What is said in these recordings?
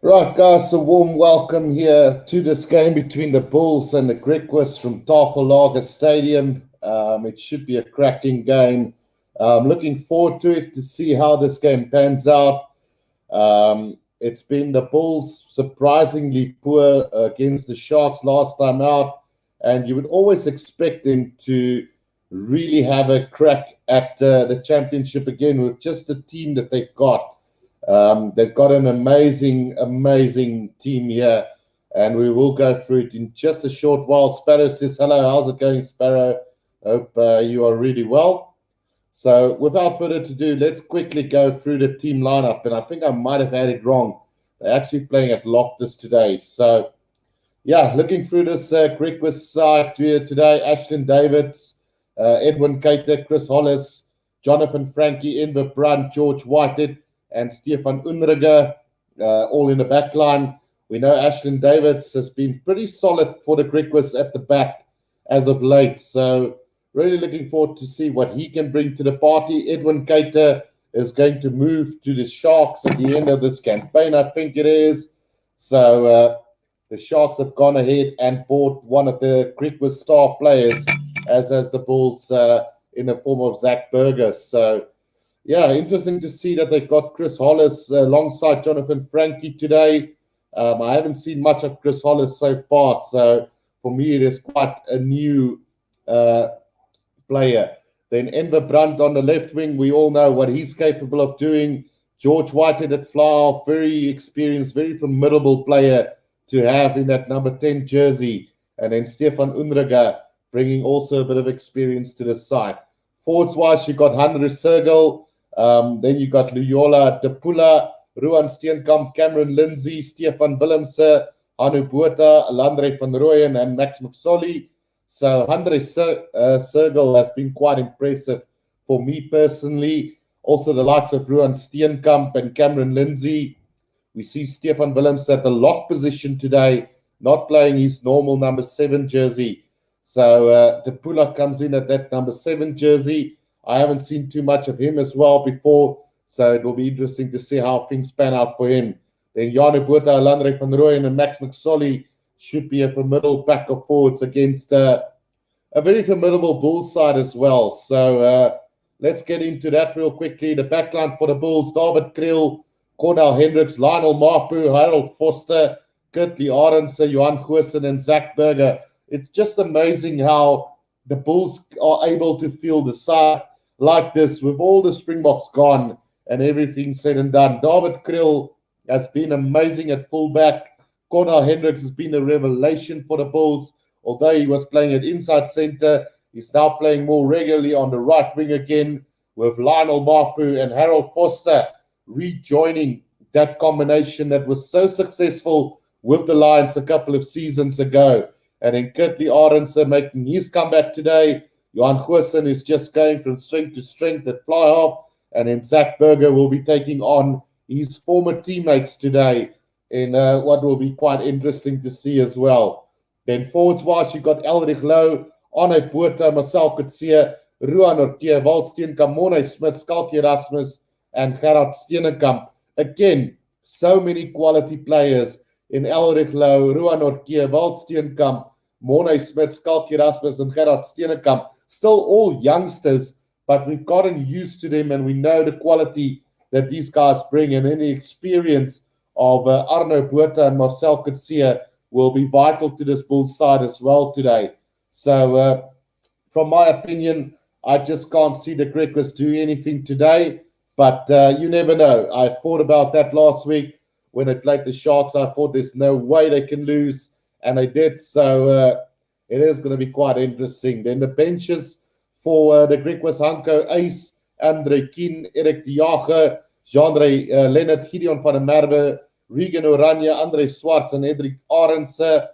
Right, guys, a warm welcome here to this game between the Bulls and the Griquas from Tafellager Stadium. It should be a cracking game. Looking forward to it to see how this game pans out. It's been the Bulls surprisingly poor against the Sharks last time out, and you would always expect them to really have a crack at the championship again with just the team that they've got. They've got an amazing team here, and we will go through it in just a short while. Sparrow says, "Hello, how's it going, Sparrow? Hope you are really well." So, without further ado, let's quickly go through the team lineup. And I think I might have had it wrong. They're actually playing at Loftus today. So, yeah, looking through this Griquas side today, Ashton Davids, Edwin Keita, Chris Hollis, Jonathan Frankie, Enver Brandt, George Whitehead, and Stefan Unruger, all in the back line. We know Ashton Davids has been pretty solid for the Griquas at the back as of late. So really looking forward to see what he can bring to the party. Edwin Keita is going to move to the Sharks at the end of this campaign, I think it is. So the Sharks have gone ahead and bought one of the Griquas star players, as has the Bulls in the form of Zach Berger. So yeah, interesting to see that they've got Chris Hollis alongside Jonathan Frankie today. I haven't seen much of Chris Hollis so far, so for me it is quite a new uh, player. Then Enver Brandt on the left wing, we all know what he's capable of doing. George Whitehead at fly, very experienced, very formidable player to have in that number 10 jersey. And then Stefan Unruger bringing also a bit of experience to the side. Forwards wise, you got Henry Sergel. Then you got Luyola Depula, Ruan Steenkamp, Cameron Lindsay, Stefan Willemse, Anu Botha, Landre van Rooyen, and Max McSorley. So Andre Sergel has been quite impressive for me personally. Also the likes of Ruan Steenkamp and Cameron Lindsay. We see Stefan Willems at the lock position today, not playing his normal number 7 jersey. So Depula comes in at that number 7 jersey. I haven't seen too much of him as well before, so it will be interesting to see how things pan out for him. Then Janu Botha, Landre van Rooyen, and Max McSorley should be a formidable pack of forwards against a very formidable Bulls side as well. So let's get into that real quickly. The backline for the Bulls, David Kriel, Cornel Hendricks, Lionel Mapu, Harold Foster, Kurtley Arendse, Johan Goosen, and Zach Berger. It's just amazing how the Bulls are able to field the side like this with all the Springboks gone and everything said and done. David Kriel has been amazing at fullback. Cornel Hendricks has been a revelation for the Bulls. Although he was playing at inside center, he's now playing more regularly on the right wing again with Lionel Mapu and Harold Foster rejoining that combination that was so successful with the Lions a couple of seasons ago. And then Kurtley Arendse making his comeback today. Johan Goosen is just going from strength to strength at fly half. And then Zach Berger will be taking on his former teammates today in what will be quite interesting to see as well. Then forwards wise, you got Elrich Low, Arne Botha, Marcel Coetzee, Ruan Orkee, Walt Steenkamp, Morne Smith, Skalk Erasmus, and Gerard Steenkamp. Again, so many quality players in Elrich Low, Ruan Orkee, Walt Steenkamp, Morne Smith, Skalk Erasmus, and Gerard Steenkamp. Still all youngsters, but we've gotten used to them and we know the quality that these guys bring, and any experience of Arno Botha and Marcel Coetzee will be vital to this Bulls side as well today. So from my opinion, I just can't see the Griquas do anything today, but you never know. I thought about that last week when they played the Sharks. I thought there's no way they can lose, and they did. So it is going to be quite interesting. Then the benches for the Griquas, Hanko Ace, Andre Kien, Erik de Jager, Jean-Ray Leonard, Gideon van der Merwe, Regan Oranje, Andre Swartz, and Edric Arendse.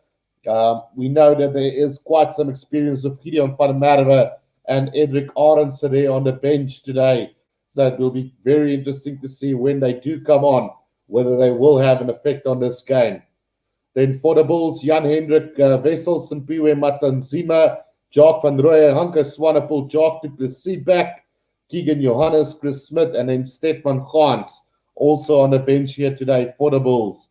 We know that there is quite some experience with Gideon van der Merwe and Edric Arendse there on the bench today. So it will be very interesting to see when they do come on, whether they will have an effect on this game. Then for the Bulls, Jan Hendrik Wessels, Simpiwe Matanzima, Jacques van Rooyen, Hanko Swanepoel, Jacques du Plessis back, Keegan Johannes, Chris Smith, and then Stedman Gans also on the bench here today for the Bulls.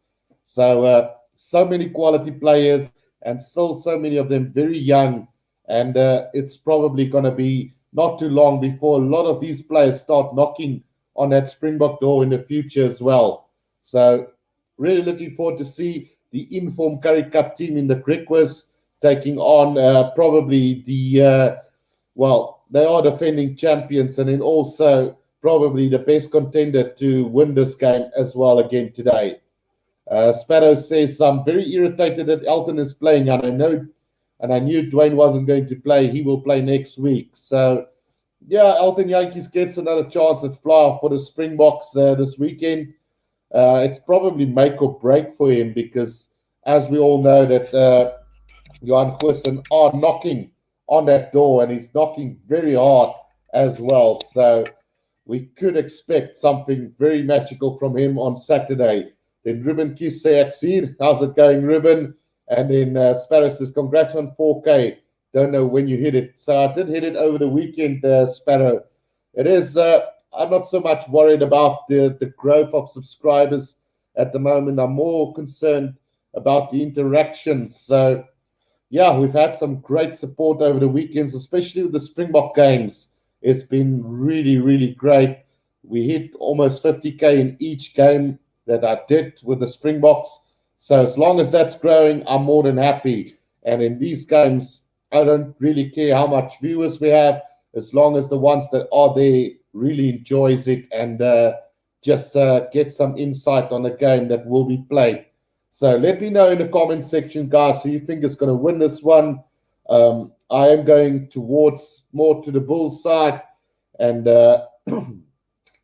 So, so many quality players, and still so many of them very young. And it's probably going to be not too long before a lot of these players start knocking on that Springbok door in the future as well. So, really looking forward to see the informed Currie Cup team in the Griquas taking on probably well, they are defending champions, and then also probably the best contender to win this game as well again today. Sparrow says, I'm very irritated that Elton is playing, and I knew Dwayne wasn't going to play. He will play next week. So, yeah, Elton Yankees gets another chance at fly for the Springboks this weekend. It's probably make or break for him because, as we all know, that Johan Goosen are knocking on that door, and he's knocking very hard as well. So we could expect something very magical from him on Saturday. Then Ruben Kiseaksir, how's it going, Ruben? And then Sparrow says, congrats on 4K. Don't know when you hit it. So I did hit it over the weekend, Sparrow. It is, I'm not so much worried about the growth of subscribers at the moment. I'm more concerned about the interactions. So, yeah, we've had some great support over the weekends, especially with the Springbok games. It's been really, really great. We hit almost 50K in each game that I did with the Springboks. So as long as that's growing, I'm more than happy. And in these games, I don't really care how much viewers we have, as long as the ones that are there really enjoys it and just get some insight on the game that will be played. So let me know in the comment section, guys, who you think is going to win this one. I am going towards more to the Bulls side, and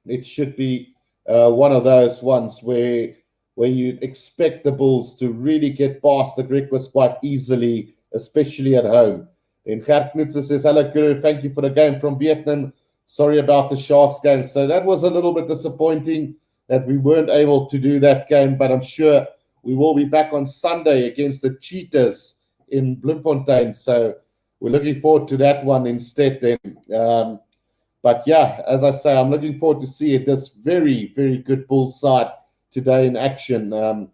it should be one of those ones where you expect the Bulls to really get past the Griquas quite easily, especially at home. And Gert Knutsen says, hello, Currie, thank you for the game from Vietnam. Sorry about the Sharks game. So that was a little bit disappointing that we weren't able to do that game, but I'm sure we will be back on Sunday against the Cheetahs in Bloemfontein. So we're looking forward to that one instead then. But yeah, as I say, I'm looking forward to see this very, very good Bulls side today in action.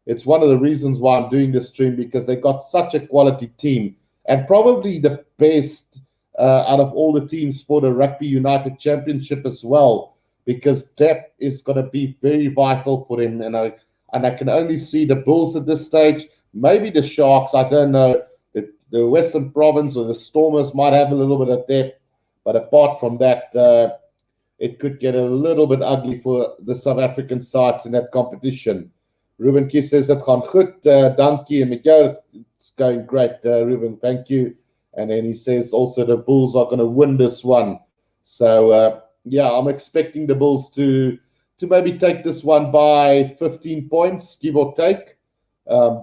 It's one of the reasons why I'm doing this stream, because they got such a quality team, and probably the best out of all the teams for the Rugby United Championship as well, because depth is going to be very vital for them. And I can only see the Bulls at this stage, maybe the Sharks, I don't know. The Western Province or the Stormers might have a little bit of depth, but apart from that, it could get a little bit ugly for the South African sides in that competition. Ruben Kies says, het gaan goed, dankie. En met jou, it's going great, Ruben, thank you. And then he says also the Bulls are going to win this one. So, yeah, I'm expecting the Bulls to maybe take this one by 15 points, give or take,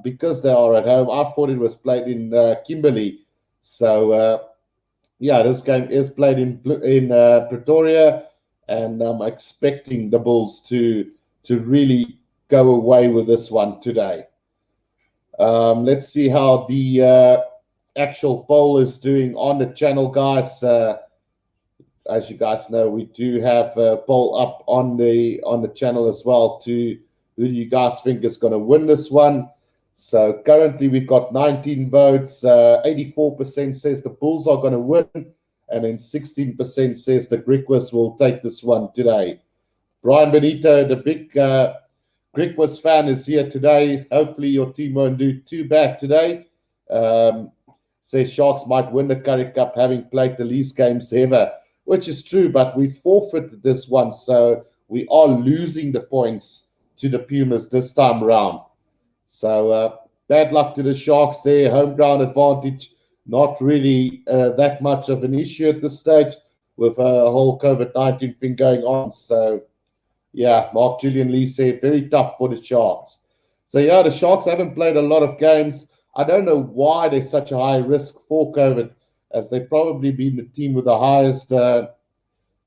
because they are at home. I thought it was played in Kimberley. So, yeah, this game is played in Pretoria, and I'm expecting the Bulls to really go away with this one today. Let's see how the actual poll is doing on the channel, guys. As you guys know, we do have a poll up on the channel as well to who do you guys think is going to win this one. So currently we've got 19 votes. 84% says the Bulls are going to win, and then 16% says the Griquas will take this one today. Brian Benito, the big Griquas fan, is here today. Hopefully your team won't do too bad today. Says Sharks might win the Currie Cup, having played the least games ever, which is true, but we forfeited this one, so we are losing the points to the Pumas this time around. So bad luck to the Sharks there. Home ground advantage, not really that much of an issue at this stage with a whole COVID-19 thing going on. So, yeah, Mark Julian Lee said very tough for the Sharks. So, yeah, the Sharks haven't played a lot of games. I don't know why they're such a high risk for COVID, as they've probably been the team with the highest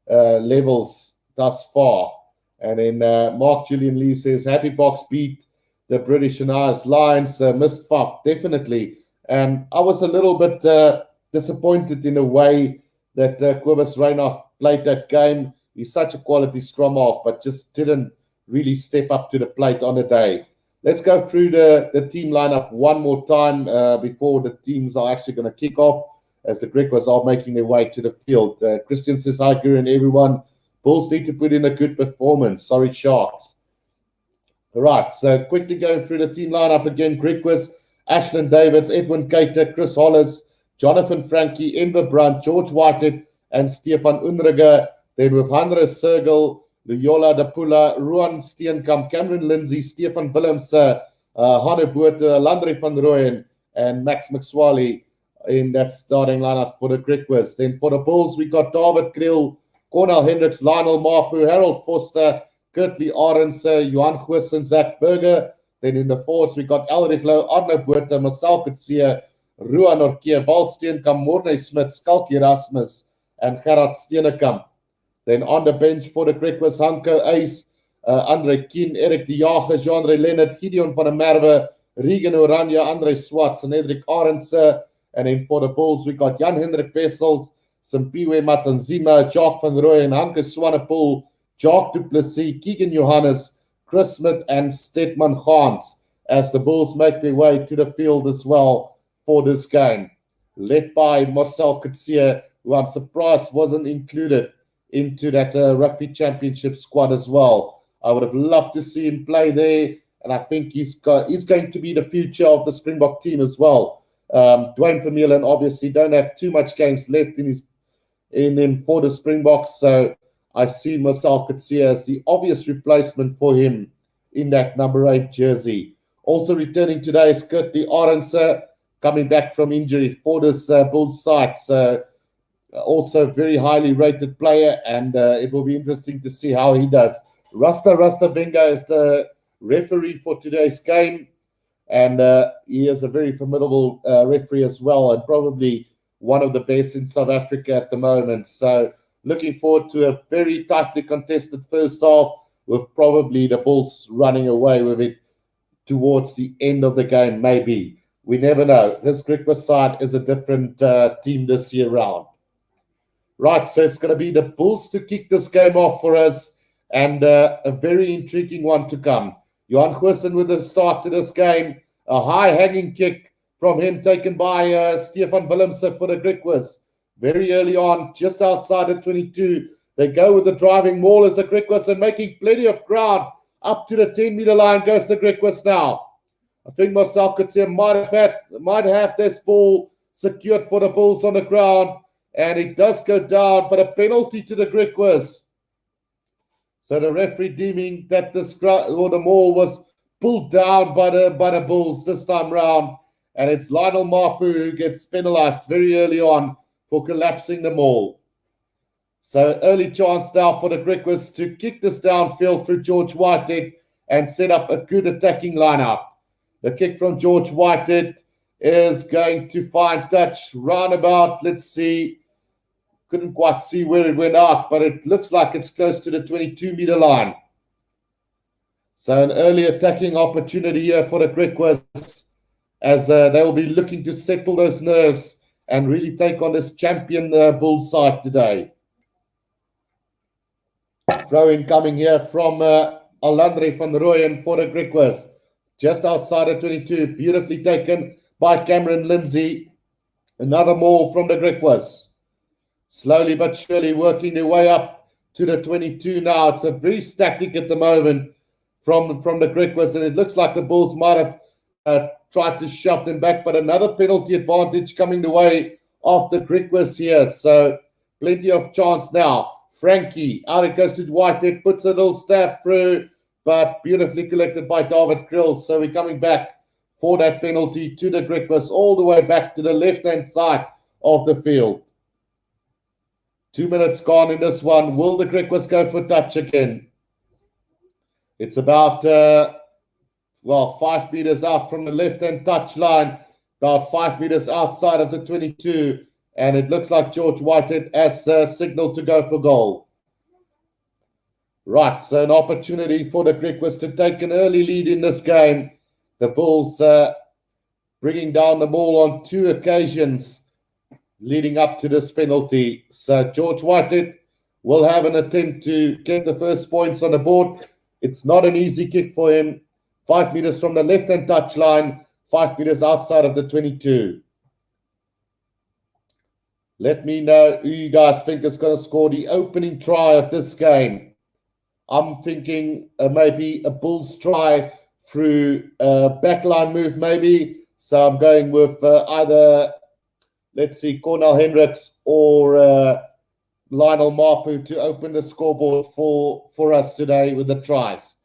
levels thus far. And then Mark Julian Lee says, Happy Box beat the British and Irish Lions, missed Faf, definitely. And I was a little bit disappointed in a way that Cobus Reinach played that game. He's such a quality scrum half, but just didn't really step up to the plate on the day. Let's go through the team lineup one more time before the teams are actually going to kick off, as the Griquas are making their way to the field. Christian says, hi, Currie and everyone. Bulls need to put in a good performance. Sorry, Sharks. All right, so quickly going through the team lineup again. Griquas, Ashland Davids, Edwin Cater, Chris Hollis, Jonathan Frankie, Ember Brunt, George Whitehead, and Stefan Unriger. Then with Hanre Sergel, Loyola Dapula, Ruan Steenkamp, Cameron Lindsay, Stefan Willems, Hanne Botha, Landry van Rooyen, and Max McSwally in that starting lineup for the Griquas. Then for the Bulls, we got David Kriel, Cornel Hendricks, Lionel Mapu, Harold Foster, Kurtley Arends, Johan Goosen, Zach Berger. Then in the forwards, we got Elrich Lou, Arno Botha, Marcel Coetzee, Ruan Orkee, Walt Steenkamp, Morne Smit, Skalk Erasmus, and Gerard Steenekamp. Then on the bench for the Griquas, Hanko Ace, Andre Kien, Eric de Jager, Jean-Ray Leonard, Gideon van der Merwe, Regan Oranje, Andre Swartz, and Edric Arends. And then for the Bulls, we got Jan-Hendrik Wessels, Simpiwe Matanzima, Jacques van Rooyen, Hanke Swanepoel, Jacques Duplessis, Keegan Johannes, Chris Smith, and Stedman Gans, as the Bulls make their way to the field as well for this game. Led by Marcel Coetzee, who I'm surprised wasn't included into that rugby championship squad as well. I would have loved to see him play there, and I think he's going to be the future of the Springbok team as well. Dwayne Vermeulen obviously don't have too much games left in him for the Springboks, so I see Marcel Coetzee as the obvious replacement for him in that number 8 jersey. Also returning today is Kurtley Arends, coming back from injury for this Bulls side. So also very highly rated player, and it will be interesting to see how he does. Rasta Venga is the referee for today's game, and he is a very formidable referee as well, and probably one of the best in South Africa at the moment. So looking forward to a very tightly contested first half, with probably the Bulls running away with it towards the end of the game, maybe. We never know. This Griquas side is a different team this year round. Right, so it's going to be the Bulls to kick this game off for us, and a very intriguing one to come. Johan Goosen with the start to this game. A high-hanging kick from him taken by Stefan Willems for the Griquas. Very early on, just outside the 22. They go with the driving maul as the Griquas, and making plenty of ground. Up to the 10-meter line goes the Griquas now. I think Marcel Coetzee might have this ball secured for the Bulls on the ground, and it does go down, but a penalty to the Griquas. So the referee deeming that the maul was pulled down by the Bulls this time round, and it's Lionel Mapu who gets penalized very early on for collapsing the maul. So early chance now for the Griquas to kick this downfield through George Whitehead and set up a good attacking lineup. The kick from George Whitehead is going to find touch roundabout. Let's see. Couldn't quite see where it went out, but it looks like it's close to the 22-meter line. So an early attacking opportunity here for the Griquas, as they will be looking to settle those nerves and really take on this champion Bulls side today. Throw-in coming here from Landry van Rooyen for the Griquas. Just outside the 22, beautifully taken by Cameron Lindsay. Another maul from the Griquas. Slowly but surely working their way up to the 22 now. It's a very static at the moment from the Griquas, and it looks like the Bulls might have tried to shove them back, but another penalty advantage coming the way of the Griquas here. So plenty of chance now. Frankie, out it goes to Whitehead, puts a little stab through, but beautifully collected by David Kriel. So we're coming back for that penalty to the Griquas, all the way back to the left-hand side of the field. 2 minutes gone in this one. Will the Griquas go for touch again? It's about, 5 meters out from the left-hand touch line, about 5 meters outside of the 22. And it looks like George Whitehead has signaled to go for goal. Right, so an opportunity for the Griquas to take an early lead in this game. The Bulls bringing down the maul on 2 occasions leading up to this penalty. So George Whitehead will have an attempt to get the first points on the board. It's not an easy kick for him, 5 meters from the left-hand touch line, 5 meters outside of the 22. Let me know who you guys think is going to score the opening try of this game. I'm thinking maybe a Bulls try through a backline move, maybe. So I'm going with either, let's see, Cornel Hendricks or Lionel Mapu to open the scoreboard for us today with the tries.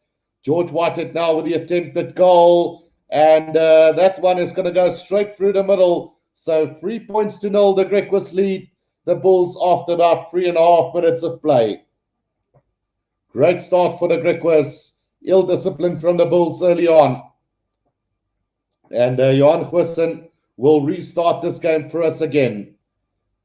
George Whitehead now with the attempted goal. And that one is going to go straight through the middle. So 3 points to 0, the Griquas lead the Bulls after about 3.5 minutes of play. Great start for the Griquas. Ill discipline from the Bulls early on. And Johan Goosen will restart this game for us again.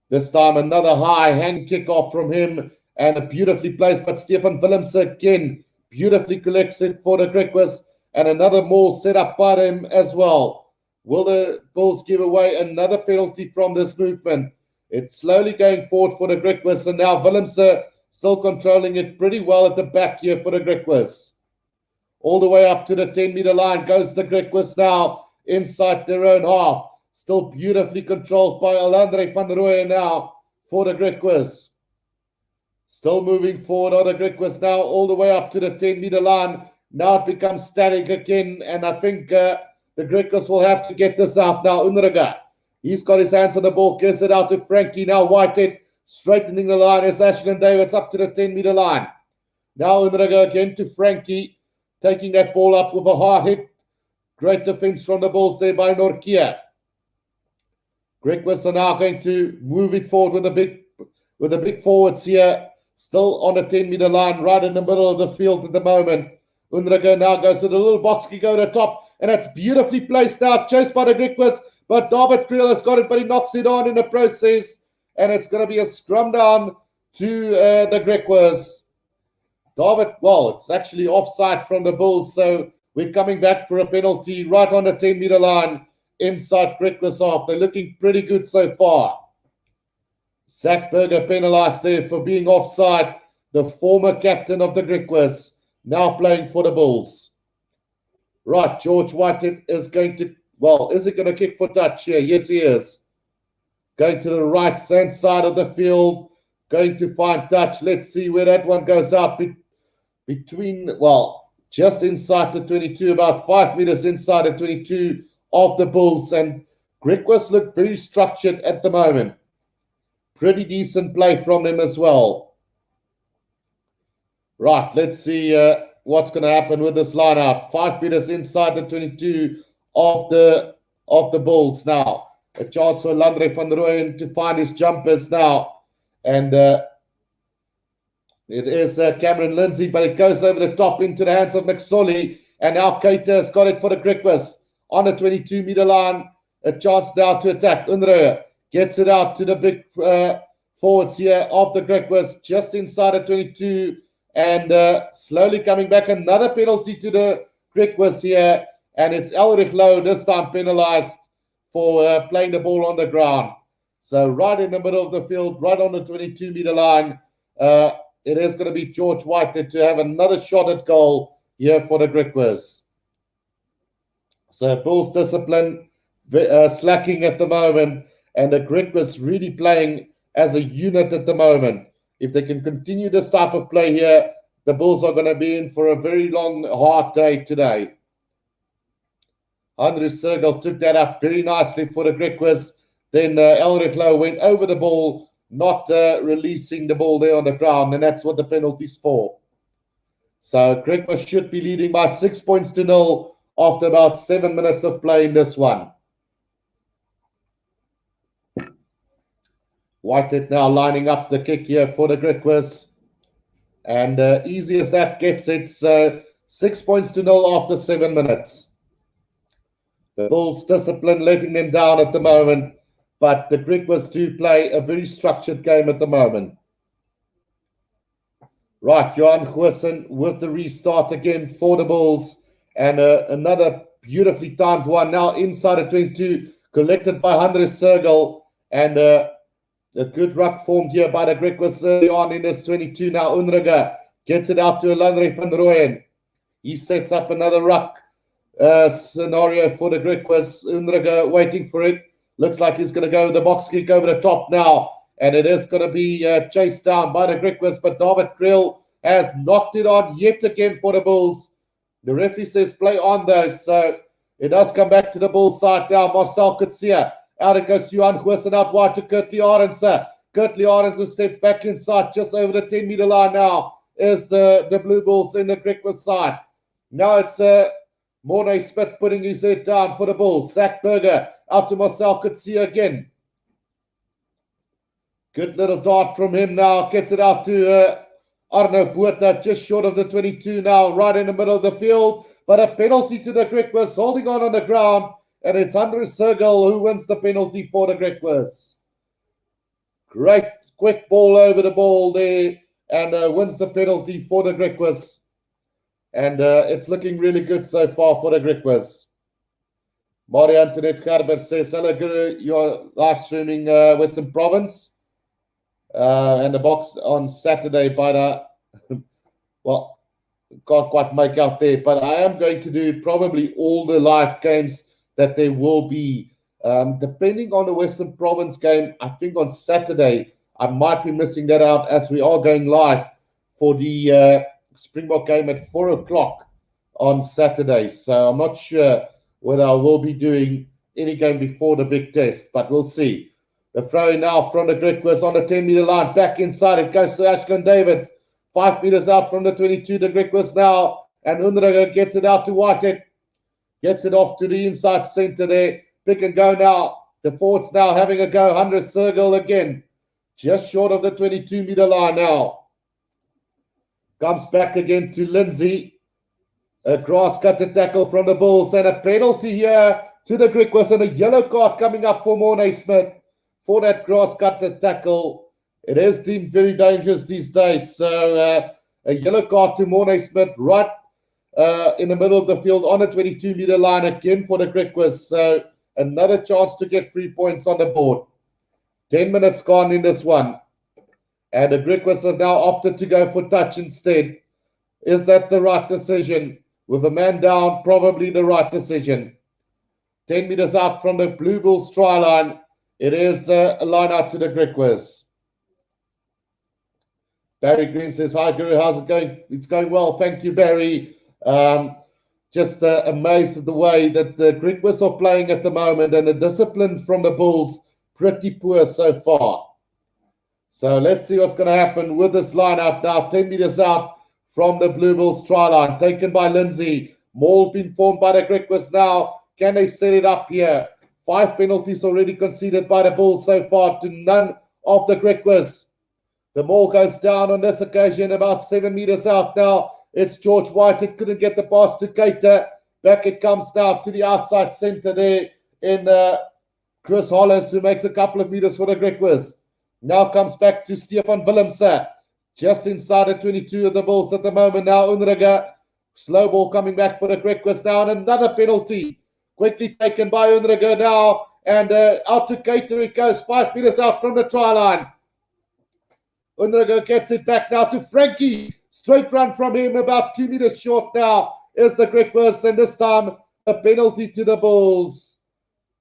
This time another high hand kickoff from him and a beautifully placed, but Stefan Willemse again beautifully collects it for the Griquas and another more set up by them as well. Will the Bulls give away another penalty from this movement? It's slowly going forward for the Griquas, and now Willemse still controlling it pretty well at the back here for the Griquas. All the way up to the 10-meter line goes the Griquas now inside their own half. Still beautifully controlled by Alandre van Rooyen now for the Griquas. Still moving forward are the Griquas now all the way up to the 10-meter line. Now it becomes static again, and I think the Griquas will have to get this out now. Unruga, he's got his hands on the ball, gives it out to Frankie. Now Whitehead straightening the line as Ashland Davids up to the 10-meter line. Now Unruga again to Frankie, taking that ball up with a hard hit. Great defense from the Bulls there by Norkia. Griquas are now going to move it forward with the big forwards here, still on the 10-meter line, right in the middle of the field at the moment. Unruga now goes to the little box, he go to the top. And it's beautifully placed now, chased by the Griquas. But David Creel has got it, but he knocks it on in the process. And it's going to be a scrum down to the Griquas. David, well, it's actually offside from the Bulls. So we're coming back for a penalty right on the 10-meter line inside Griquas half. They're looking pretty good so far. Zach Berger penalized there for being offside. The former captain of the Griquas now playing for the Bulls. Right, George Whitehead is going to, well, is he going to kick for touch here? Yes, he is. Going to the right-hand side of the field, going to find touch. Let's see where that one goes out between, well, just inside the 22, about 5 meters inside the 22 of the Bulls. And Griquas look very structured at the moment. Pretty decent play from him as well. Right, let's see what's going to happen with this lineup. 5 meters inside the 22 of the Bulls now. A chance for Landre van Rooyen to find his jumpers now. And it is Cameron Lindsay, but it goes over the top into the hands of McSorley. And now Keita has got it for the Griquas on the 22-meter line. A chance now to attack. Unruga gets it out to the big forwards here of the Griquas, just inside the 22. And slowly coming back, another penalty to the Griquas here. And it's Elrich Lowe this time penalized for playing the ball on the ground. So right in the middle of the field, right on the 22-meter line, it is going to be George Whitehead to have another shot at goal here for the Griquas. So Bulls discipline slacking at the moment, and the Griquas really playing as a unit at the moment. If they can continue this type of play here, the Bulls are going to be in for a very long, hard day today. Andrew Sergel took that up very nicely for the Griquas. Then Elrich Lowe went over the ball, not releasing the ball there on the ground, and that's what the penalty's for. So Griquas should be leading by 6 points to 0 after about 7 minutes of play in this one. Whitehead now lining up the kick here for the Griquas. And easy as that gets it. So 6 points to 0 after 7 minutes. The Bulls discipline letting them down at the moment. But the Griquas do play a very structured game at the moment. Right, Johan Goosen with the restart again for the Bulls. And another beautifully timed one now inside the 22, collected by André Sergel. And a good ruck formed here by the Griquas early on in this 22. Now Unruga gets it out to Landre van Rooyen. He sets up another ruck scenario for the Griquas. Unruga waiting for it. Looks like he's going to go with the box kick over the top now. And it is going to be chased down by the Griquas. But David Krill has knocked it on yet again for the Bulls. The referee says play on though. So it does come back to the Bulls side now. Marcel Kutsia. Out it goes to Johan Goosen out wide to Currie Arendse. Currie Arendse stepped back inside just over the 10-meter line now. Is the Blue Bulls in the Griquas side. Now it's Mornay Smith putting his head down for the Bulls. Zach Berger out to Marcel Kutsia again. Good little dart from him now. Gets it out to Arno Botha, just short of the 22 now, right in the middle of the field. But a penalty to the Griquas, holding on the ground. And it's Andrew Sergel who wins the penalty for the Griquas. Great quick ball over the ball there. And wins the penalty for the Griquas. And it's looking really good so far for the Griquas. Mario Antoinette Gerber says, hello, Guru, you're live streaming Western Province. And the box on Saturday, but well, can't quite make out there. But I am going to do probably all the live games that there will be. Depending on the Western Province game, I think on Saturday, I might be missing that out as we are going live for the Springbok game at 4 o'clock on Saturday. So I'm not sure whether I will be doing any game before the big test, but we'll see. The throw now from the Griquas on the 10-meter line. Back inside. It goes to Ashland Davids. 5 meters out from the 22. The Griquas now. And Unruga gets it out to Whitehead. Gets it off to the inside center there. Pick and go now. The forwards now having a go. 100 circle again. Just short of the 22-meter line now. Comes back again to Lindsay. A grass cutter tackle from the Bulls. And a penalty here to the Griquas. And a yellow card coming up for Mornay Smith. For that grass cutter tackle. It is deemed very dangerous these days. So a yellow card to Mornay Smith right in the middle of the field on the 22-meter line again for the Griquas. So another chance to get 3 points on the board. 10 minutes gone in this one. And the Griquas have now opted to go for touch instead. Is that the right decision? With a man down, probably the right decision. 10 meters out from the Blue Bulls try line. It is a line out to the Griquas. Barry Green says, hi, Guru, how's it going? It's going well. Thank you, Barry. Just amazed at the way that the Griquas are playing at the moment, and the discipline from the Bulls pretty poor so far. So let's see what's going to happen with this line out now. 10 meters out from the Blue Bulls try line. Taken by Lindsay. Maul being formed by the Griquas now. Can they set it up here? 5 penalties already conceded by the Bulls so far to none of the Griquas. The maul goes down on this occasion about 7 meters out now. It's George White. It couldn't get the pass to Keita. Back it comes now to the outside center there in Chris Hollis, who makes a couple of meters for the Griquas. Now comes back to Stefan Willemse. Just inside the 22 of the Bulls at the moment now. Unruga. Slow ball coming back for the Griquas now. And another penalty. Quickly taken by Unruga now. And out to Keita it goes. 5 meters out from the try line. Unruga gets it back now to Frankie. Straight run from him. About 2 meters short now is the Griquas. And this time a penalty to the Bulls.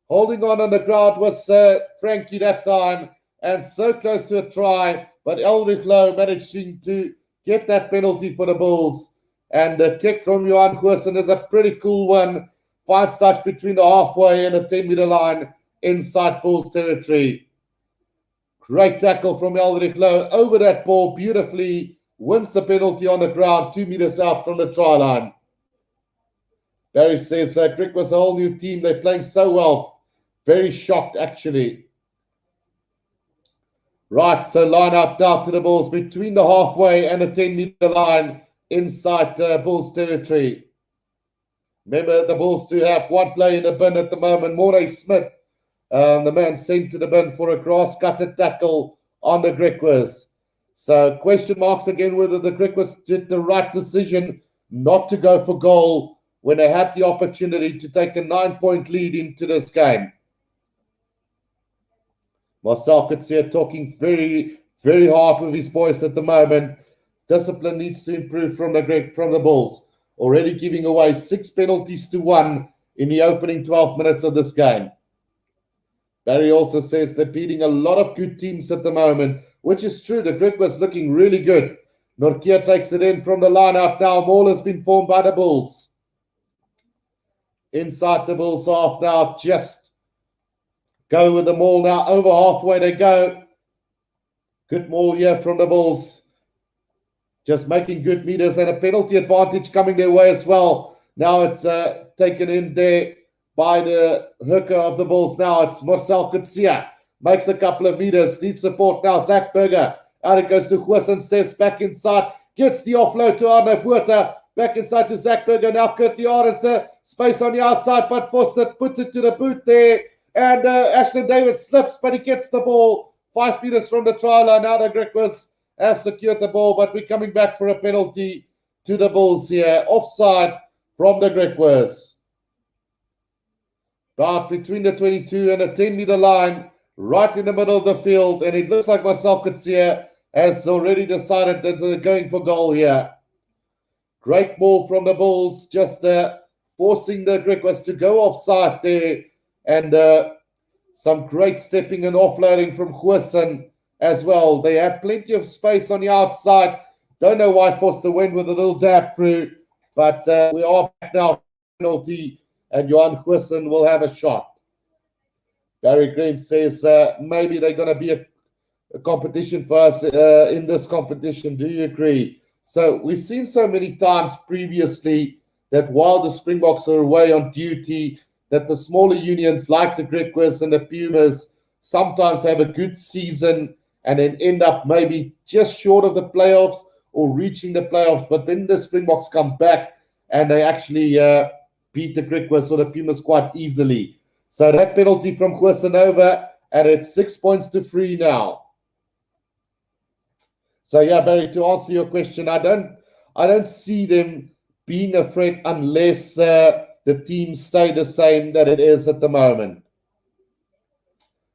Holding on the ground was Frankie that time. And so close to a try. But Elrich Lowe managing to get that penalty for the Bulls. And the kick from Johan Goosen is a pretty cool one. Finds touch between the halfway and the 10-meter line inside Bulls territory. Great tackle from Elrich Lowe over that ball beautifully. Wins the penalty on the ground 2 meters out from the try line. Barry says Crick was a whole new team. They're playing so well. Very shocked actually. Right, so line up now to the Bulls between the halfway and the 10-meter line inside Bulls territory. Remember, the Bulls do have one player in the bin at the moment, Mornay Smith, the man sent to the bin for a grass cutter tackle on the Griquas. So question marks again whether the Griquas did the right decision not to go for goal when they had the opportunity to take a 9-point lead into this game. Marcel Kutsia talking very, very hard with his boys at the moment. Discipline needs to improve from the Bulls. already giving away 6 penalties to 1 in the opening 12 minutes of this game. Barry also says they're beating a lot of good teams at the moment, which is true. The Griquas looking really good. Norkia takes it in from the line out now. Maul has been formed by the Bulls. Inside the Bulls half now, just go with the Maul now. Over halfway they go. Good Maul here from the Bulls. Just making good meters and a penalty advantage coming their way as well. Now it's taken in there by the hooker of the Bulls. Now it's Marcel Kutsia. Makes a couple of meters. Needs support now. Zach Berger. Out it goes to Huissen. Steps back inside. Gets the offload to Arno Buerta. Back inside to Zach Berger. Now Currie Arendse. Space on the outside. But Foster puts it to the boot there. And Ashton Davis slips, but he gets the ball 5 meters from the try line. Now the Griquas have secured the ball, but we're coming back for a penalty to the Bulls here. Offside from the Griquas. About between the 22 and the 10-meter line, right in the middle of the field, and it looks like Marcel Kutsia has already decided that they're going for goal here. Great ball from the Bulls, just forcing the Griquas to go offside there, and some great stepping and offloading from Huissen as well. They had plenty of space on the outside. Don't know why Foster went with a little dab through, but we are back now. Penalty, and Johan Huissen will have a shot. Barry Green says maybe they're going to be a competition for us in this competition. Do you agree? So we've seen so many times previously that while the Springboks are away on duty, that the smaller unions like the Griquas and the Pumas sometimes have a good season and then end up maybe just short of the playoffs or reaching the playoffs. But then the Springboks come back and they actually beat the Griquas or the Pumas quite easily. So that penalty from Huissen over, and it's 6 points to 3 now. So yeah, Barry, to answer your question, I don't see them being a threat unless the teams stay the same that it is at the moment.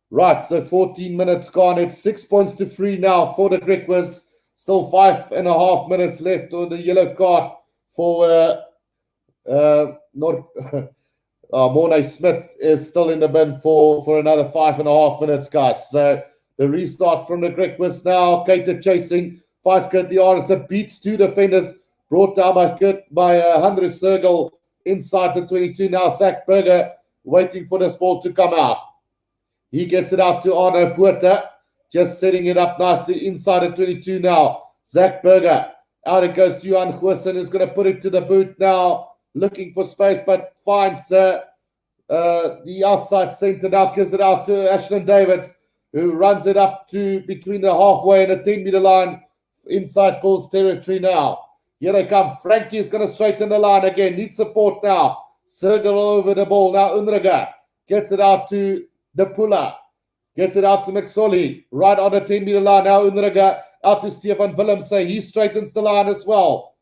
Right, so 14 minutes gone. It's 6 points to 3 now for the Griquas. Still 5.5 minutes left on the yellow card for Mornay Smith is still in the bin for another 5.5 minutes, guys. So the restart from the Griquas now. Cater chasing. Finds Currie Arendse. Beats 2 defenders. Brought down by Andre Sergel inside the 22. Now Zach Berger waiting for this ball to come out. He gets it out to Arno Buerta. Just setting it up nicely inside the 22 now. Zach Berger. Out it goes to Johan Huissen, who's going to put it to the boot now. Looking for space, but finds the outside centre now. Gives it out to Ashton Davids, who runs it up to between the halfway and the 10-meter line inside Bulls territory now. Here they come. Frankie is going to straighten the line again. Needs support now. Sergel over the ball. Now Unrega gets it out to the Pula. Gets it out to McSorley. Right on the 10-meter line. Now Unrega out to Stefan Willemse. He straightens the line as well.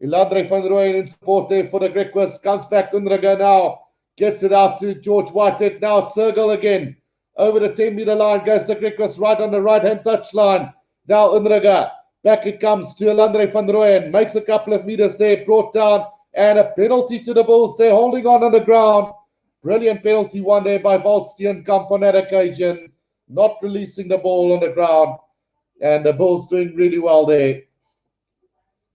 Ilandre van Rooyen in support there for the Griquas. Comes back Unrega now. Gets it out to George Whitehead. Now Sergel again. Over the 10-meter line goes the Griquas right on the right-hand touch line. Now Unrega. Back it comes to Ilandre van Rooyen. Makes a couple of meters there. Brought down. And a penalty to the Bulls. They're holding on the ground. Brilliant penalty won there by Walt Steenkamp on that occasion. Not releasing the ball on the ground. And the Bulls doing really well there.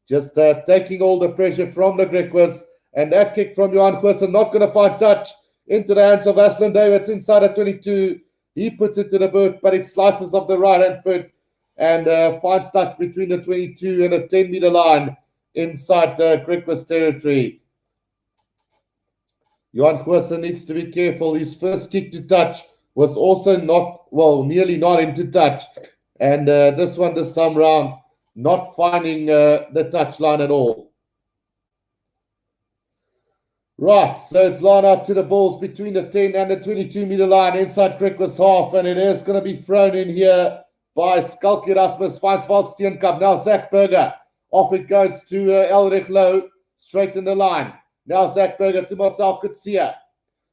Just taking all the pressure from the Griquas. And that kick from Johan Huissen, not going to find touch into the hands of Aslan Davids inside at 22. He puts it to the boot, but it slices off the right-hand foot and finds touch between the 22 and the 10-meter line inside the Griquas territory. Johan Huissen needs to be careful. His first kick to touch was also nearly not into touch. And this time round, not finding the touch line at all. Right, so it's line up to the Bulls between the 10 and the 22-meter line inside Griquas half, and it is going to be thrown in here by Skalk Erasmus. Finds Walt Steenkamp. Now Zach Berger. Off it goes to Elrich Low, straight in the line. Now Zach Berger to Marcel Kutsia.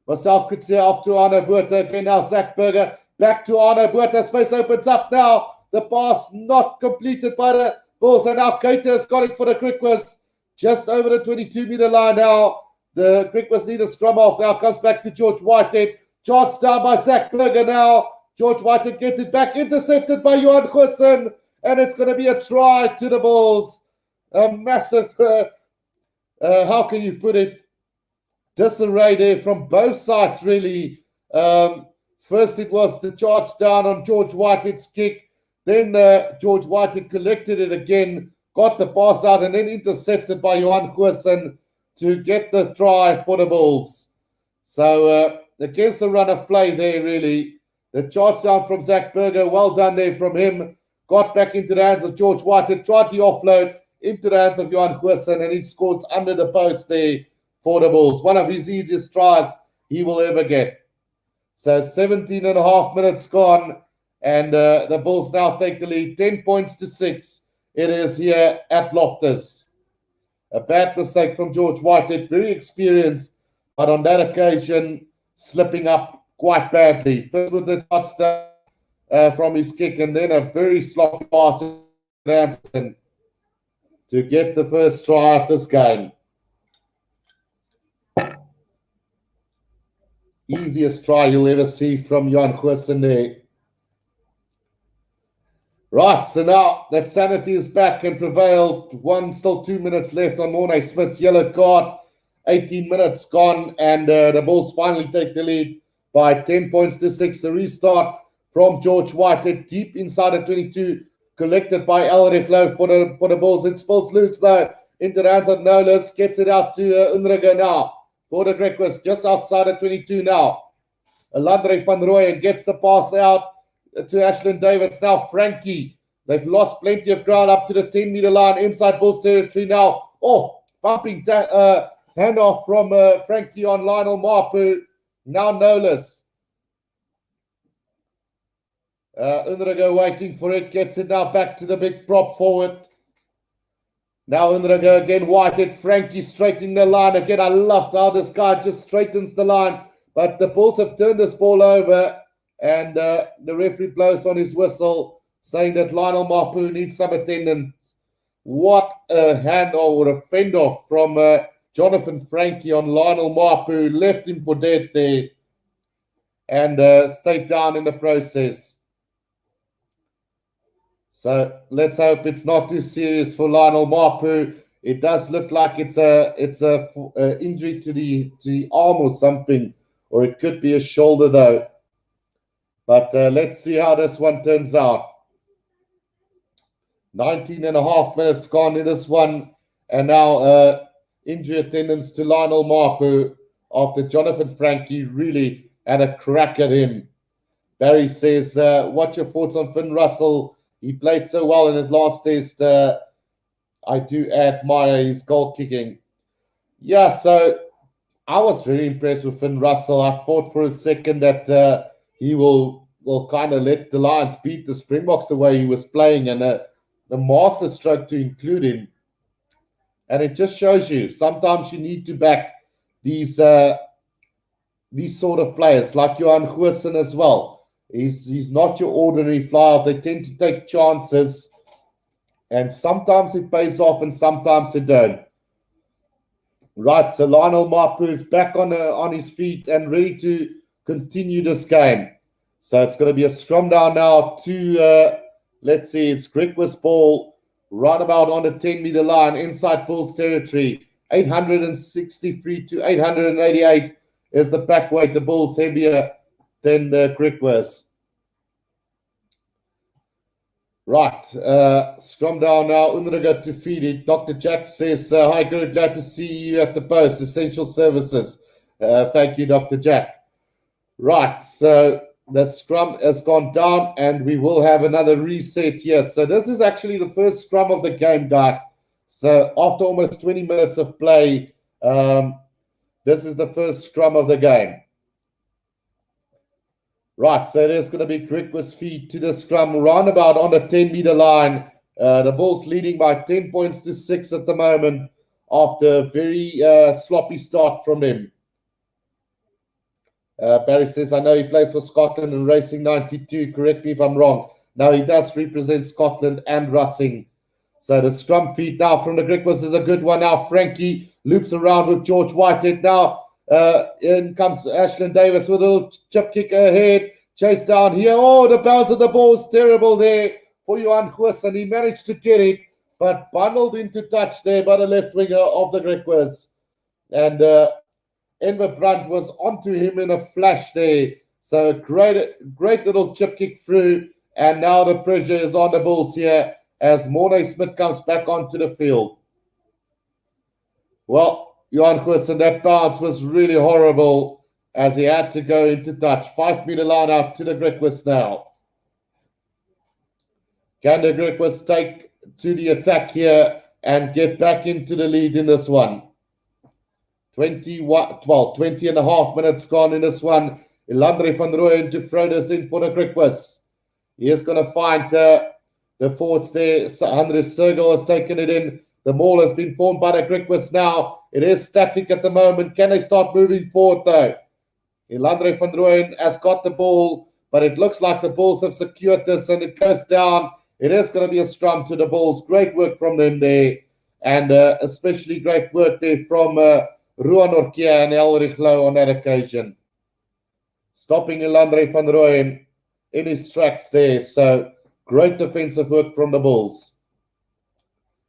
Marcel Kutsia off to Arno Buerta. Again now Zach Berger. Back to Arno Buerta. Space opens up now. The pass not completed by the Bulls. And now Cater has got it for the Griquas. just over the 22-meter line now. The Griquas need a scrum off. Now comes back to George Whitehead. Charged down by Zach Berger now. George Whitehead gets it back, intercepted by Johan Goosen, and it's going to be a try to the Bulls. A massive, how can you put it, disarray there from both sides, really. First, it was the charge down on George Whitehead's kick. Then George Whitehead collected it again, got the pass out, and then intercepted by Johan Goosen to get the try for the Bulls. So against the run of play there, really. The charge down from Zach Berger, well done there from him. Got back into the hands of George Whitehead, tried to offload into the hands of Johan Goosen, and he scores under the post there for the Bulls. One of his easiest tries he will ever get. So 17 and a half minutes gone, and the Bulls now take the lead, 10 points to 6. It is here at Loftus. A bad mistake from George Whitehead, very experienced, but on that occasion, slipping up quite badly. First with the touchdown from his kick, and then a very sloppy pass to get the first try of this game. Easiest try you'll ever see from Johan Goosen there. Right, so now that sanity is back and prevailed. Still 2 minutes left on Mornay Smith's yellow card. 18 minutes gone, and the Bulls finally take the lead by 10 points to 6. The restart from George Whitehead, deep inside the 22, collected by Elrich Low for the Bulls. It spills loose though into the hands of Nolis, gets it out to Unrega now for the Griquas, just outside the 22 now. Landre van Rooyen gets the pass out to Ashlyn Davids. Now Frankie, they've lost plenty of ground up to the 10-meter line inside Bulls territory now. Oh, bumping handoff from Frankie on Lionel Mapu. Now Nolis. Unrega waiting for it, gets it now back to the big prop forward. Now Unrega again, Whitehead, Frankie straightening the line again. I loved how this guy just straightens the line, but the Bulls have turned this ball over, and the referee blows on his whistle, saying that Lionel Mapu needs some attendance. What a hand or a fend off from Jonathan Frankie on Lionel Mapu, left him for dead there, and stayed down in the process. So let's hope it's not too serious for Lionel Mapu. It does look like it's a injury to the arm or something, or it could be a shoulder though. But let's see how this one turns out. 19 and a half minutes gone in this one, and now injury attendance to Lionel Mapu after Jonathan Frankie really had a crack at him. Barry says, what's your thoughts on Finn Russell? He played so well in the last test. I do admire his goal kicking. Yeah, so I was very impressed with Finn Russell. I thought for a second that he will kind of let the Lions beat the Springboks the way he was playing, and the master stroke to include him. And it just shows you sometimes you need to back these sort of players like Johan Goosen as well. He's not your ordinary flyer. They tend to take chances, and sometimes it pays off and sometimes it don't. Right, so Lionel Mapu is back on his feet and ready to continue this game. So it's going to be a scrum down now to, let's see, it's Griquas ball, right about on the 10-meter line, inside Bulls territory. 863 to 888 is the back weight. The Bulls heavier than the Griquas. Right, scrum down now, Unrega to feed it. Dr. Jack says, hi, good, glad to see you at the post, Essential Services. Thank you, Dr. Jack. Right, so that scrum has gone down, and we will have another reset here. So this is actually the first scrum of the game, guys. So after almost 20 minutes of play, this is the first scrum of the game. Right, so there's going to be Griquas feed to the scrum roundabout on the 10-meter line. The Bulls leading by 10 points to 6 at the moment after a very sloppy start from him. Barry says, I know he plays for Scotland and Racing 92. Correct me if I'm wrong. Now he does represent Scotland and Racing So the scrum feed now from the Griquas is a good one. Now Frankie loops around with George Whitehead. Now in comes Ashland Davis with a little chip kick ahead. Chase down here. Oh, the bounce of the ball is terrible there for Johan Goos, and he managed to get it, but bundled into touch there by the left winger of the Griquas. And Enver Brandt was onto him in a flash there. So great little chip kick through. And now the pressure is on the Bulls here as Mornay Smith comes back onto the field. Well, Johan Goos, and that bounce was really horrible as he had to go into touch. 5 meter line out to the Griquas now. Can the Griquas take to the attack here and get back into the lead in this one? 20 and a half minutes gone in this one. Elandre van Rooyen to throw this in for the Griquas. He is going to find the forwards there. Andres Sergel has taken it in. The maul has been formed by the Griquas now. It is static at the moment. Can they start moving forward though? Elandre van Rooyen has got the ball, but it looks like the Bulls have secured this and it goes down. It is going to be a scrum to the Bulls. Great work from them there. And especially great work there from Ruan Orkia and Elrich Low on that occasion. Stopping Elandre van Rooyen in his tracks there. So great defensive work from the Bulls.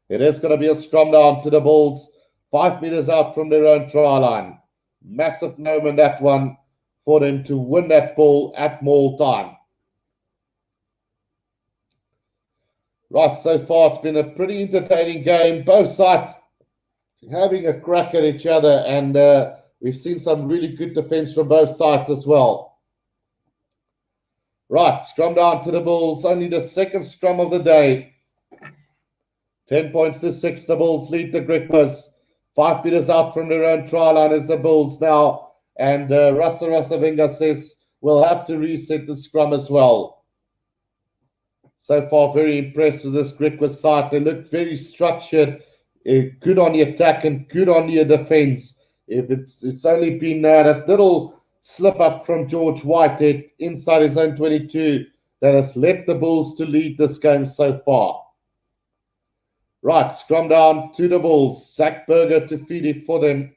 It is going to be a scrum down to the Bulls. 5 meters out from their own try line. Massive moment, that one, for them to win that ball at maul time. Right, so far it's been a pretty entertaining game. Both sides having a crack at each other, and we've seen some really good defense from both sides as well. Right, scrum down to the Bulls. Only the second scrum of the day. 10 points to 6. The Bulls lead the Griquas. 5 meters out from their own try line is the Bulls now. And Rasta Rastavinga says we'll have to reset the scrum as well. So far, very impressed with this Griquas side. They look very structured, good on the attack and good on the defense. If it's only been that little slip up from George Whitehead inside his own 22 that has led the Bulls to lead this game so far. Right, scrum down to the Bulls. Zach Berger to feed it for them.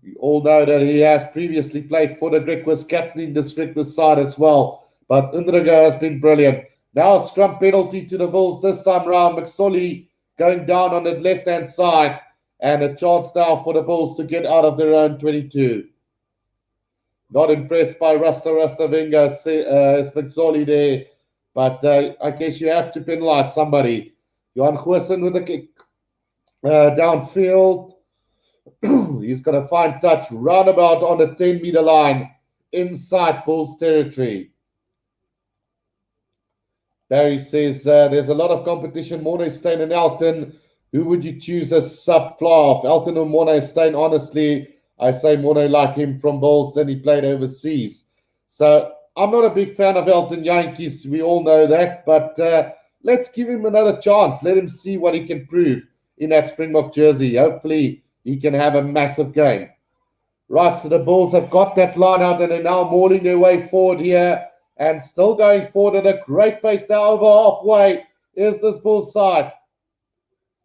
You all know that he has previously played for the Griquas, captaining this Griquas side as well. But Undrigo has been brilliant. Now a scrum penalty to the Bulls this time round. McSorley going down on the left-hand side. And a chance now for the Bulls to get out of their own 22. Not impressed by Rastavinga as McSorley there. But I guess you have to penalise somebody. Johan Goosen with a kick downfield. He's going to find touch roundabout on the 10-meter line inside Bulls territory. Barry says there's a lot of competition. Mornay Steyn and Elton. Who would you choose as sub-fly-off? Elton or Mornay Steyn? Honestly, I say Mornay like him from Bulls and he played overseas. So I'm not a big fan of Elton Yankees. We all know that. But let's give him another chance. Let him see what he can prove in that Springbok jersey. Hopefully, he can have a massive game. Right, so the Bulls have got that line out and they're now mauling their way forward here. And still going forward at a great pace now over halfway is this Bulls side.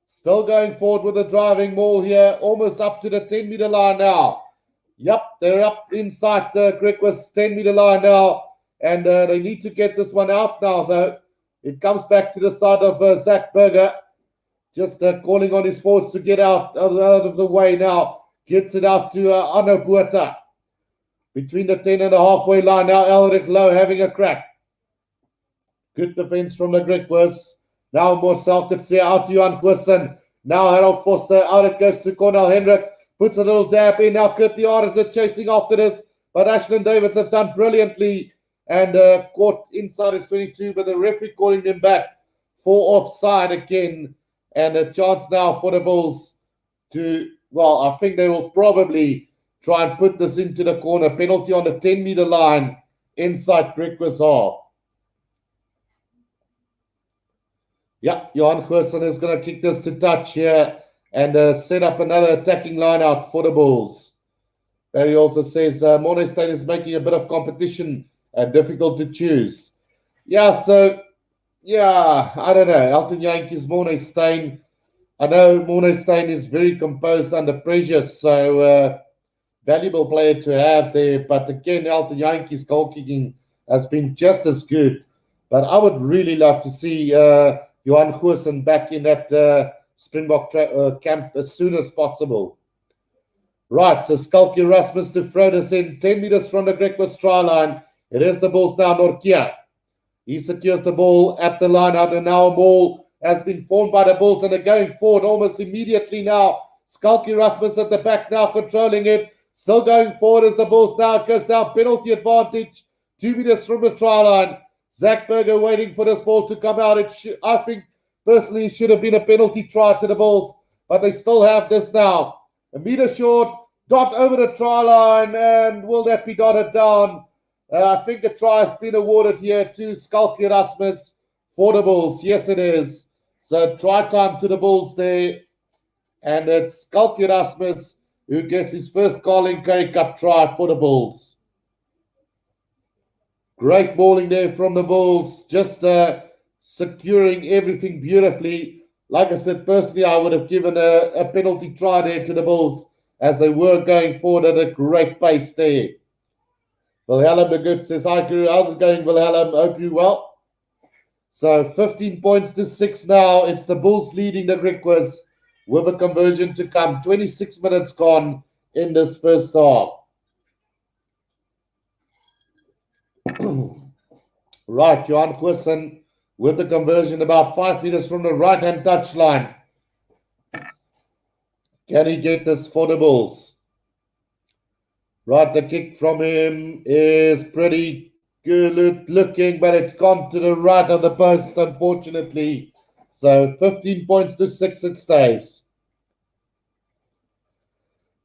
Still going forward with a driving maul here, almost up to the 10-meter line now. Yep, they're up inside the Griquas 10-meter line now. And they need to get this one out now, though. It comes back to the side of Zach Berger. Just calling on his forwards to get out of the way now. Gets it out to Arno Buerta. Between the 10 and the halfway line now, Elrich Low having a crack. Good defense from the Griquas. Now Marcel Kutsia out to Johan Goosen. Now Harold Foster out it goes to Cornel Hendricks. Puts a little dab in. Now Kurt the Arends are chasing after this. But Ashland Davids have done brilliantly and caught inside his 22. But the referee calling them back for offside again. And a chance now for the Bulls to, well, I think they will probably try and put this into the corner. Penalty on the 10-meter line inside Griquas half. Yeah, Johan Goosen is going to kick this to touch here and set up another attacking line out for the Bulls. Barry also says Mornay Steyn is making a bit of competition difficult to choose. Yeah, so Yeah, I don't know. Elton Yankees, Mornay Steyn. I know Mornay Steyn is very composed under pressure, so valuable player to have there. But again, Elton Yankees goal kicking has been just as good. But I would really love to see Johan Goosen back in that Springbok camp as soon as possible. Right, so Skulky Erasmus to throw this in 10 meters from the Griquas try line. It is the Bulls now, Norkia. He secures the ball at the line out, and now a ball has been formed by the Bulls, and they're going forward almost immediately now. Skulky Rasmus at the back now, controlling it. Still going forward as the Bulls now goes down. Penalty advantage, 2 meters from the try line. Zach Berger waiting for this ball to come out. I think personally it should have been a penalty try to the Bulls, but they still have this now. A meter short, dot over the try line, and will that be dotted down? I think a try has been awarded here to Skulky Erasmus for the Bulls. Yes, it is. So try time to the Bulls there. And it's Skulky Erasmus who gets his first Carling Currie Cup try for the Bulls. Great bowling there from the Bulls. Just securing everything beautifully. Like I said, personally, I would have given a penalty try there to the Bulls as they were going forward at a great pace there. Wilhelm de Good says, hi, Currie. How's it going, Wilhelm? Hope you well. So 15 points to 6 now. It's the Bulls leading the Griquas with a conversion to come. 26 minutes gone in this first half. Right, Johan Goosen with the conversion about 5 meters from the right-hand touchline. Can he get this for the Bulls? Right, the kick from him is pretty good looking, but it's gone to the right of the post, unfortunately. So 15 points to 6 it stays.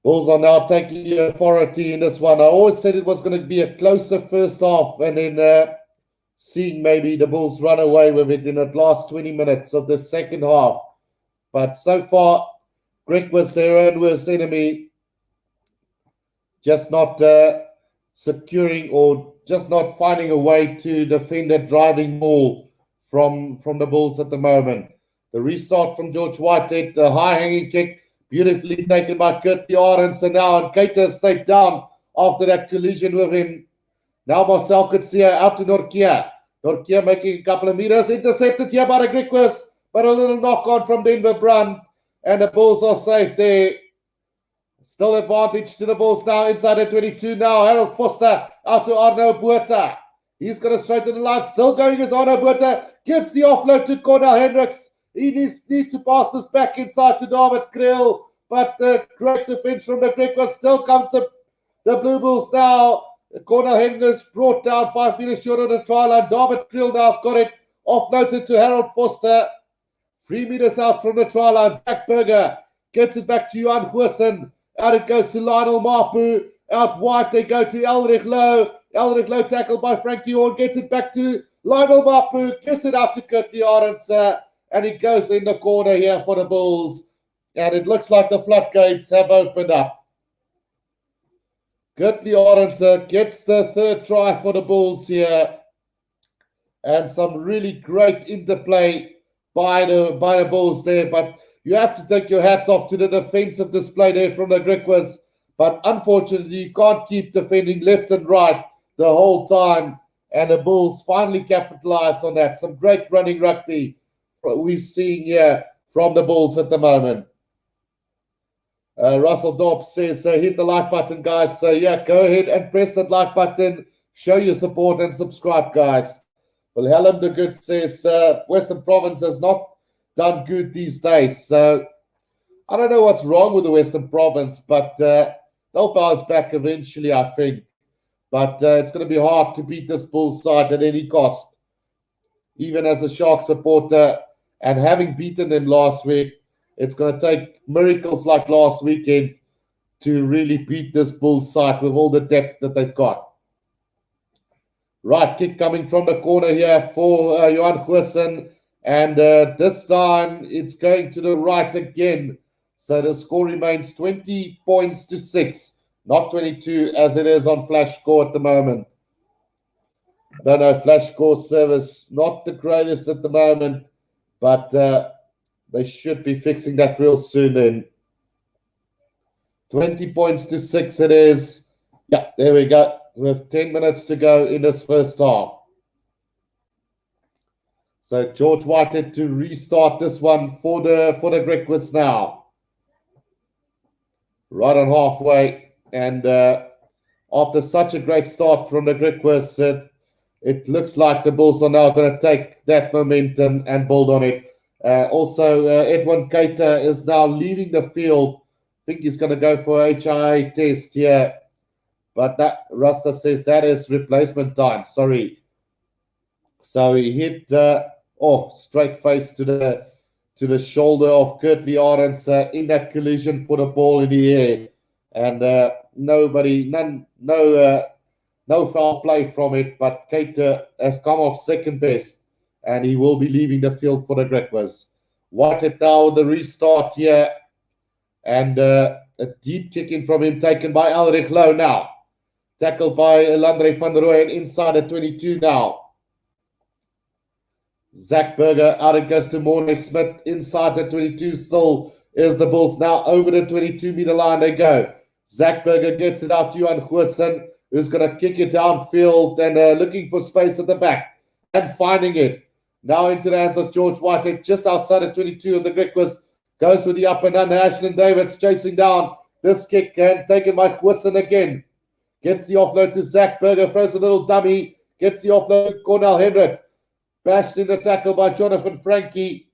Bulls are now taking the authority in this one. I always said it was going to be a closer first half, and then seeing maybe the Bulls run away with it in the last 20 minutes of the second half. But so far, Greg was their own worst enemy. Just not securing or just not finding a way to defend that driving ball from the Bulls at the moment. The restart from George Whitehead, the high-hanging kick, beautifully taken by Currie Arendse now, and Keita stayed down after that collision with him. Now Marcel Coetzee out to Norkia. Norkia making a couple of meters, intercepted here by the Griquas, but a little knock-on from Denver Brunt, and the Bulls are safe there. Still advantage to the Bulls now inside the 22 now. Harold Foster out to Arno Botha. He's going to straighten the line. Still going as Arno Botha gets the offload to Cornel Hendricks. He needs to pass this back inside to David Kriel. But the great defense from the Griquas still comes to the Blue Bulls now. Cornel Hendricks brought down 5 meters short of the try line. David Kriel now got it. Offloads it to Harold Foster. 3 meters out from the try line. Zach Berger gets it back to Johan Goosen. Out it goes to Lionel Mapu. Out wide they go to Elrich Lowe. Elrich Lowe tackled by Frankie Horn. Gets it back to Lionel Mapu. Gets it out to Currie Arendse. And it goes in the corner here for the Bulls. And it looks like the floodgates have opened up. Currie Arendse gets the third try for the Bulls here. And some really great interplay by the Bulls there. But you have to take your hats off to the defensive display there from the Griquas. But unfortunately, you can't keep defending left and right the whole time. And the Bulls finally capitalize on that. Some great running rugby we're seeing here from the Bulls at the moment. Russell Dobbs says, hit the like button, guys. So, yeah, go ahead and press that like button. Show your support and subscribe, guys. Wilhelm de Good says, Western Province has not done good these days. So I don't know what's wrong with the Western Province, but they'll bounce back eventually, I think. But it's going to be hard to beat this Bulls side at any cost. Even as a Shark supporter and having beaten them last week, it's going to take miracles like last weekend to really beat this Bulls side with all the depth that they've got. Right, kick coming from the corner here for Johan Goosen. And this time it's going to the right again. So the score remains 20 points to 6, not 22 as it is on Flash Score at the moment. Don't know, flash course service, not the greatest at the moment, but they should be fixing that real soon then. 20 points to 6 it is. Yeah, there we go. We have 10 minutes to go in this first half. So George Whitehead to restart this one for the Griquas now. Right on halfway. And after such a great start from the Griquas, it looks like the Bulls are now going to take that momentum and build on it. Also, Edwin Keita is now leaving the field. I think he's going to go for a HIA test here. But that Rasta says that is replacement time. Sorry. So he hit straight face to the shoulder of Currie Arends in that collision for the ball in the air. And no foul play from it, but Keita has come off second best, and he will be leaving the field for the Griquas. Whitehead now the restart here, and a deep kick in from him taken by Ulrich Low now. Tackled by Landry van der Rooyen inside the 22 now. Zach Berger out it goes to Mornay Smith inside the 22 still is the Bulls now over the 22-meter line they go. Zach Berger gets it out to Johan Goosen, who's going to kick it downfield and looking for space at the back and finding it. Now into the hands of George Whitehead just outside the 22 of the Griquas. Goes with the up and under. Ashland Davids chasing down this kick and taken by Goosen again. Gets the offload to Zach Berger, throws a little dummy, gets the offload to Cornel Hendricks. Bashed in the tackle by Jonathan Frankie,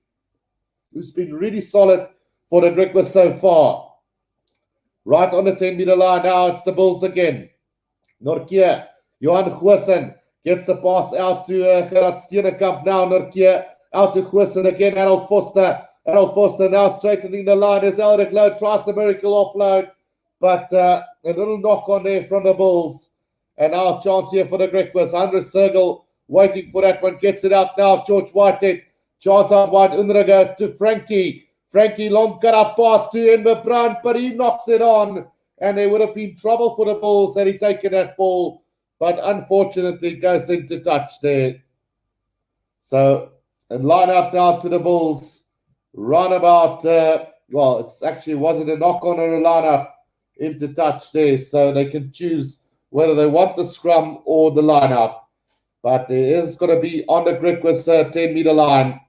who's been really solid for the Griquas so far. Right on the 10-meter line now, it's the Bulls again. Nortje, Johan Goosen gets the pass out to Gerard Steenekamp now. Nortje out to Goosen again. Harold Foster now straightening the line as Elric Lowe tries the miracle offload, but a little knock on there from the Bulls. And now a chance here for the Griquas. Andre Sergel waiting for that one, gets it out now. George Whitehead, chance out wide, Unraga to Frankie. Frankie, long cut up pass to Enver Brandt, but he knocks it on. And there would have been trouble for the Bulls had he taken that ball. But unfortunately, goes into touch there. So, and line up now to the Bulls. Run about, wasn't a knock on or a line up into touch there. So they can choose whether they want the scrum or the line up. But it is going to be on the Griquas 10-meter line.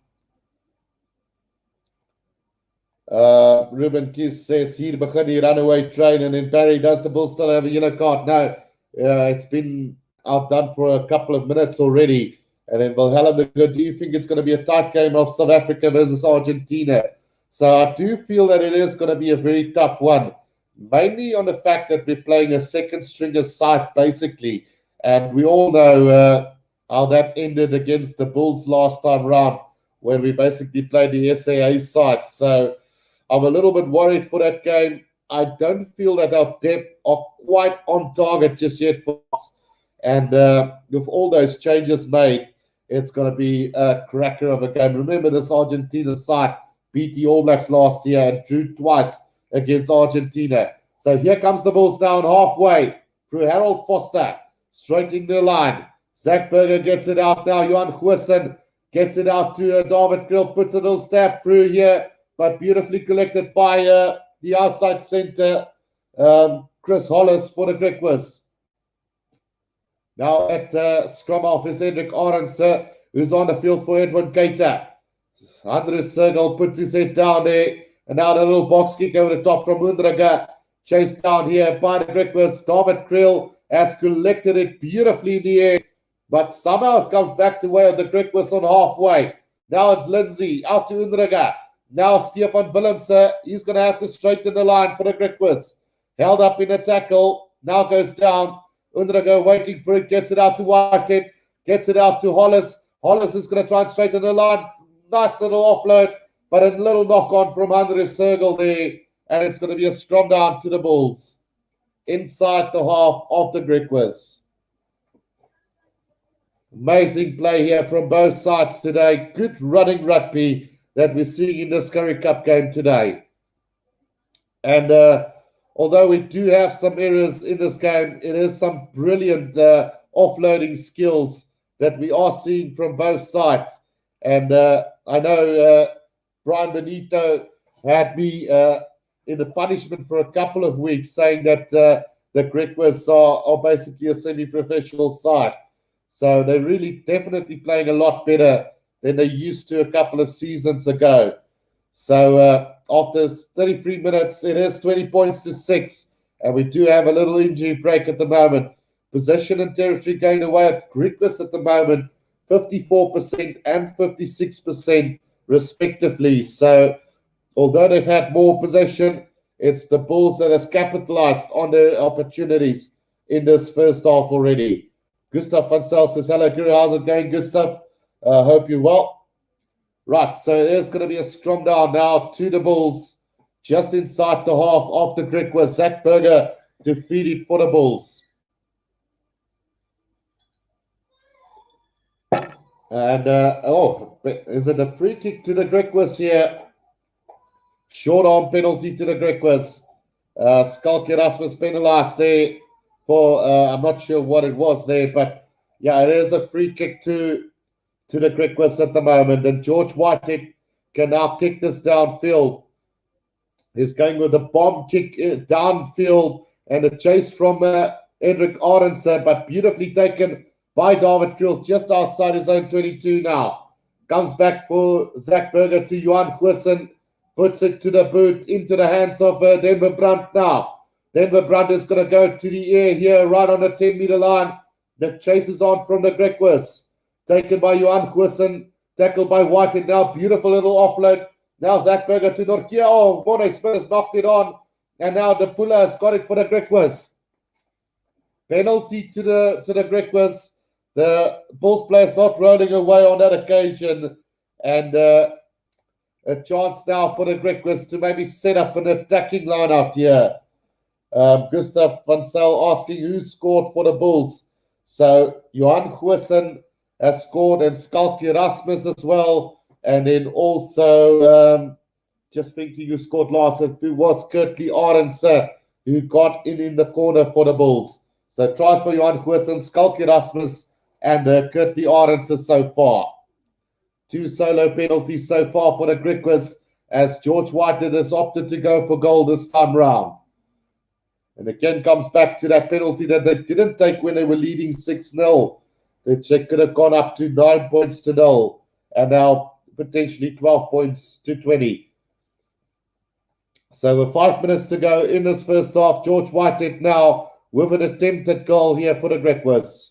Ruben Kiss says, hier begin die runaway train. And then Barry, does the Bulls still have a yellow card? No, it's been outdone for a couple of minutes already. And then Wilhelm, do you think it's going to be a tight game of South Africa versus Argentina? So I do feel that it is going to be a very tough one. Mainly on the fact that we're playing a second stringer side, basically. And we all know how that ended against the Bulls last time round when we basically played the SAA side. So I'm a little bit worried for that game. I don't feel that our depth are quite on target just yet for us. And with all those changes made, it's going to be a cracker of a game. Remember, this Argentina side beat the All Blacks last year and drew twice against Argentina. So here comes the Bulls down halfway through Harold Foster, straightening the line. Zach Berger gets it out now. Johan Goosen gets it out to David Krill, puts a little stab through here, but beautifully collected by the outside center, Chris Hollis for the Griquas. Now at scrum half is Hendrik Arends, who's on the field for Edwin Keita. Andre Sergel puts his head down there, and now the little box kick over the top from Undraga. Chased down here by the Griquas. David Krill has collected it beautifully in the air, but somehow it comes back the way of the Griquas on halfway. Now it's Lindsay out to Undraga. Now Stefan Willemse, he's going to have to straighten the line for the Griquas. Held up in a tackle, now goes down. Undraga waiting for it, gets it out to Whitehead, gets it out to Hollis. Hollis is going to try and straighten the line. Nice little offload, but a little knock on from Andre Sergel there, and it's going to be a scrum down to the Bulls inside the half of the Griquas. Amazing play here from both sides today. Good running rugby that we're seeing in this Currie Cup game today. And although we do have some errors in this game, it is some brilliant offloading skills that we are seeing from both sides. And I know Brian Benito had me in the punishment for a couple of weeks, saying that the Griquas are basically a semi-professional side. So they're really definitely playing a lot better than they used to a couple of seasons ago. So after 33 minutes, it is 20 points to 6. And we do have a little injury break at the moment. Possession and territory going away at Griquas at the moment, 54% and 56% respectively. So although they've had more possession, it's the Bulls that has capitalized on their opportunities in this first half already. Gustav van Sel says, hello, Currie. How's it going, Gustav? Hope you're well. Right, so there's going to be a scrum down now to the Bulls, just inside the half of the Griquas. Zach Berger defeated for the Bulls. And, is it a free kick to the Griquas here? Short arm penalty to the Griquas. Skalk Erasmus penalized there for, I'm not sure what it was there, but yeah, it is a free kick to the Griquas at the moment. And George Whitehead can now kick this downfield. He's going with a bomb kick downfield and a chase from Edric Arendse, but beautifully taken by David Kriel just outside his own 22 now. Comes back for Zach Berger to Johan Goosen. Puts it to the boot into the hands of Denver Brandt now. Denver Brandt is going to go to the air here, right on the 10-meter line. The chase is on from the Griquas. Taken by Johan Goosen. Tackled by Whitehead now. Beautiful little offload. Now Zach Berger to Norkia. Oh, Mornay Smith has knocked it on. And now the puller has got it for the Griquas. Penalty to the Griquas. The Bulls players not rolling away on that occasion. And a chance now for the Griquas to maybe set up an attacking line out here. Gustav van Sel asking who scored for the Bulls. So Johan Goosen has scored and Skalk Erasmus as well. And then also, just thinking who scored last, it was Curtly Arendse who got in the corner for the Bulls. So tries by Johan Goosen, Skalk Erasmus, and Curtly Arendse so far. 2 solo penalties so far for the Griquas as George Whitehead has opted to go for goal this time round. And again comes back to that penalty that they didn't take when they were leading 6-0. Which they could have gone up to 9 points to 0. And now potentially 12 points to 20. So with 5 minutes to go in this first half, George Whitehead now with an attempted goal here for the Griquas.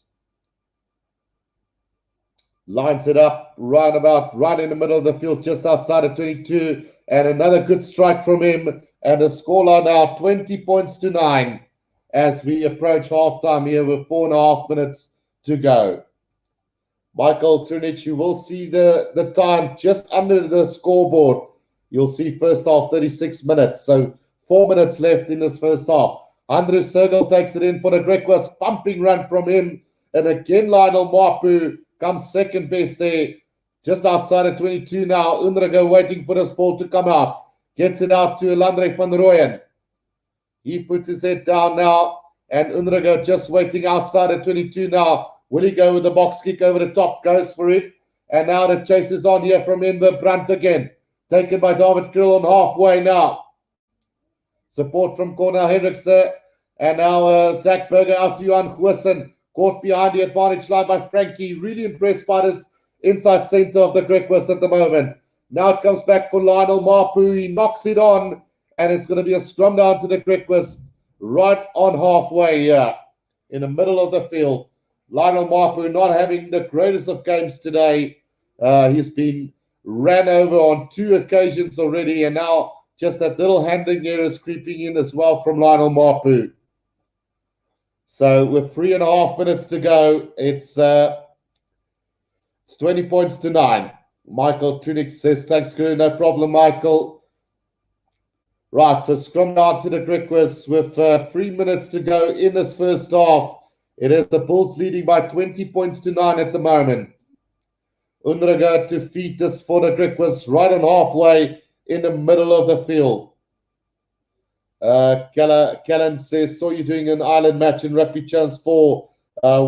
Lines it up right in the middle of the field, just outside of 22. And another good strike from him. And the scoreline now 20 points to 9 as we approach halftime here with 4.5 minutes to go. Michael Trinic, you will see the time just under the scoreboard. You'll see first half 36 minutes. So 4 minutes left in this first half. Andrew Sergel takes it in for the Griquas. Pumping run from him. And again, Lionel Mapu comes second best there. Just outside of 22 now. Unrega waiting for this ball to come out. Gets it out to Elandre van Rooyen. He puts his head down now. And Unrega just waiting outside of 22 now. Will he go with the box kick over the top? Goes for it. And now the chase is on here from Denver Brandt again. Taken by David Kriel on halfway now. Support from Cornel Hendricks there. And now Zach Berger out to Johan Goosen. Caught behind the advantage line by Frankie. Really impressed by this inside center of the Griquas at the moment. Now it comes back for Lionel Mapu. He knocks it on. And it's going to be a scrum down to the Griquas. Right on halfway here. In the middle of the field. Lionel Mapu not having the greatest of games today. He's been ran over on 2 occasions already. And now just that little handling error is creeping in as well from Lionel Mapu. So with 3.5 minutes to go, it's 20 points to 9. Michael Trinic says, thanks, Currie. No problem, Michael. Right, so scrum down to the Griquas with 3 minutes to go in this first half. It is the Bulls leading by 20 points to 9 at the moment. Unrega to feed this for the Griquas right on halfway in the middle of the field. Callan says, saw you doing an island match in Rugby Challenge 4.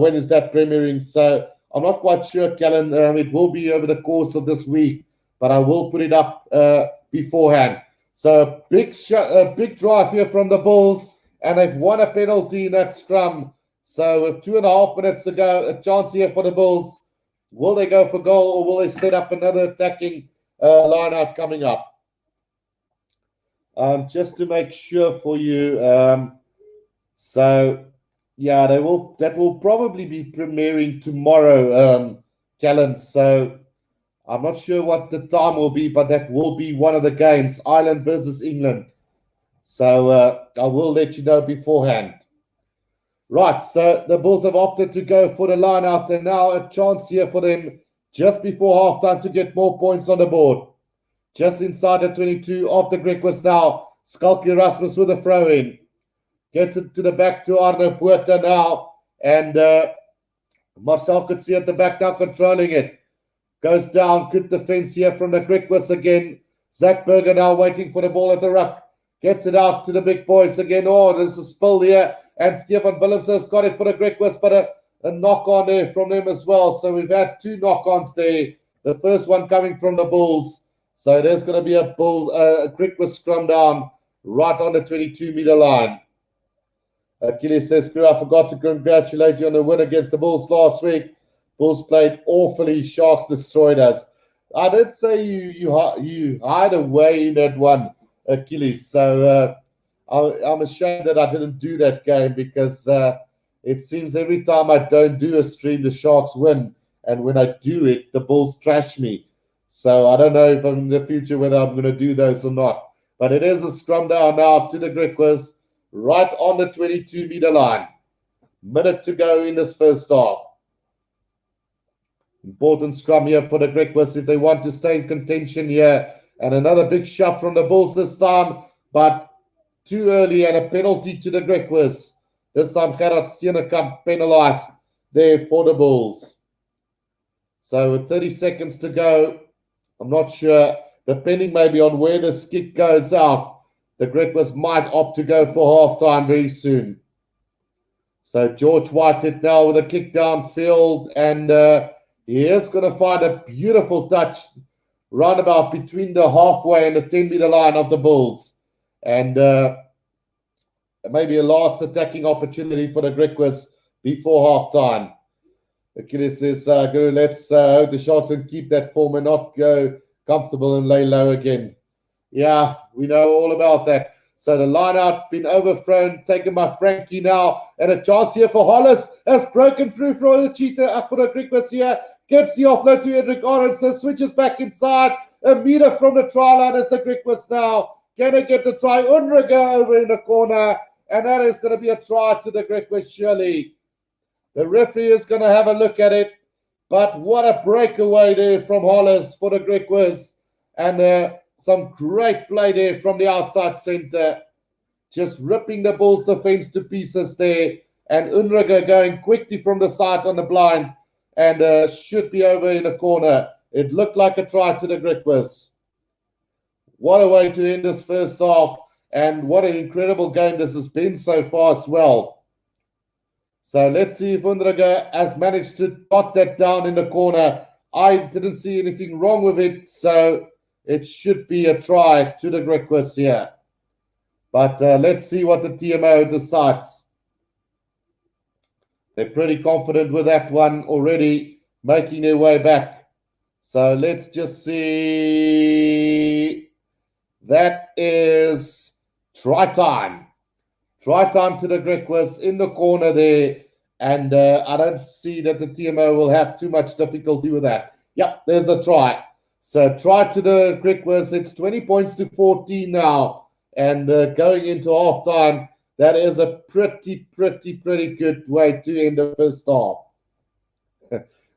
When is that premiering? So I'm not quite sure, Callan. It will be over the course of this week, but I will put it up beforehand. So big drive here from the Bulls, and they've won a penalty in that scrum. So with 2.5 minutes to go, a chance here for the Bulls. Will they go for goal, or will they set up another attacking line-out coming up? Just to make sure for you, so yeah, that will probably be premiering tomorrow, Callan. So I'm not sure what the time will be, but that will be one of the games, Ireland versus England. So I will let you know beforehand. Right, so the Bulls have opted to go for the line out, and now a chance here for them just before halftime to get more points on the board. Just inside the 22 of the Griquas now. Skulky Erasmus with a throw in. Gets it to the back to Arno Puerta now. And Marcel could see at the back now controlling it. Goes down. Good defense here from the Griquas again. Zach Berger now waiting for the ball at the ruck. Gets it out to the big boys again. Oh, there's a spill here. And Stefan Willems has got it for the Griquas, but a knock on there from them as well. So we've had 2 knock-ons there. The first one coming from the Bulls. So there's going to be a Griquas scrum down right on the 22-meter line. Achilles says, Currie, I forgot to congratulate you on the win against the Bulls last week. Bulls played awfully. Sharks destroyed us. I did say you hide away in that one, Achilles. So I'm ashamed that I didn't do that game, because it seems every time I don't do a stream, the Sharks win. And when I do it, the Bulls trash me. So I don't know if in the future whether I'm going to do those or not. But it is a scrum down now to the Griquas, right on the 22-meter line. Minute to go in this first half. Important scrum here for the Griquas if they want to stay in contention here. And another big shove from the Bulls this time, but too early, and a penalty to the Griquas. This time Gerard Steenekamp penalized there for the Bulls. So with 30 seconds to go, I'm not sure, depending maybe on where this kick goes out, the Griquas might opt to go for halftime very soon. So George Whitehead now with a kick downfield, and he is going to find a beautiful touch roundabout between the halfway and the 10-meter line of the Bulls. And maybe a last attacking opportunity for the Griquas before halftime. Achilles says, Guru, let's hope the Sharks can keep that form and not go comfortable and lay low again. Yeah, we know all about that. So the line out been overthrown, taken by Frankie now. And a chance here for Hollis. Has broken through for the cheetah, for the Griquas here. Gets the offload to Edric Orenson, switches back inside. A meter from the try line as the Griquas now. Gonna get the try. Unriga over in the corner. And that is going to be a try to the Griquas, surely. The referee is going to have a look at it. But what a breakaway there from Hollis for the Griquas. And some great play there from the outside centre. Just ripping the Bulls' defence to pieces there. And Unriga going quickly from the side on the blind. And should be over in the corner. It looked like a try to the Griquas. What a way to end this first half. And what an incredible game this has been so far as well. So let's see if Unriga has managed to dot that down in the corner. I didn't see anything wrong with it, so it should be a try to the Griquas here. But let's see what the TMO decides. They're pretty confident with that one already, making their way back. So let's just see. That is try time. Try time to the Griquas in the corner there. And I don't see that the TMO will have too much difficulty with that. Yep, there's a try. So try to the Griquas. It's 20 points to 14 now. And going into halftime, that is a pretty good way to end the first half.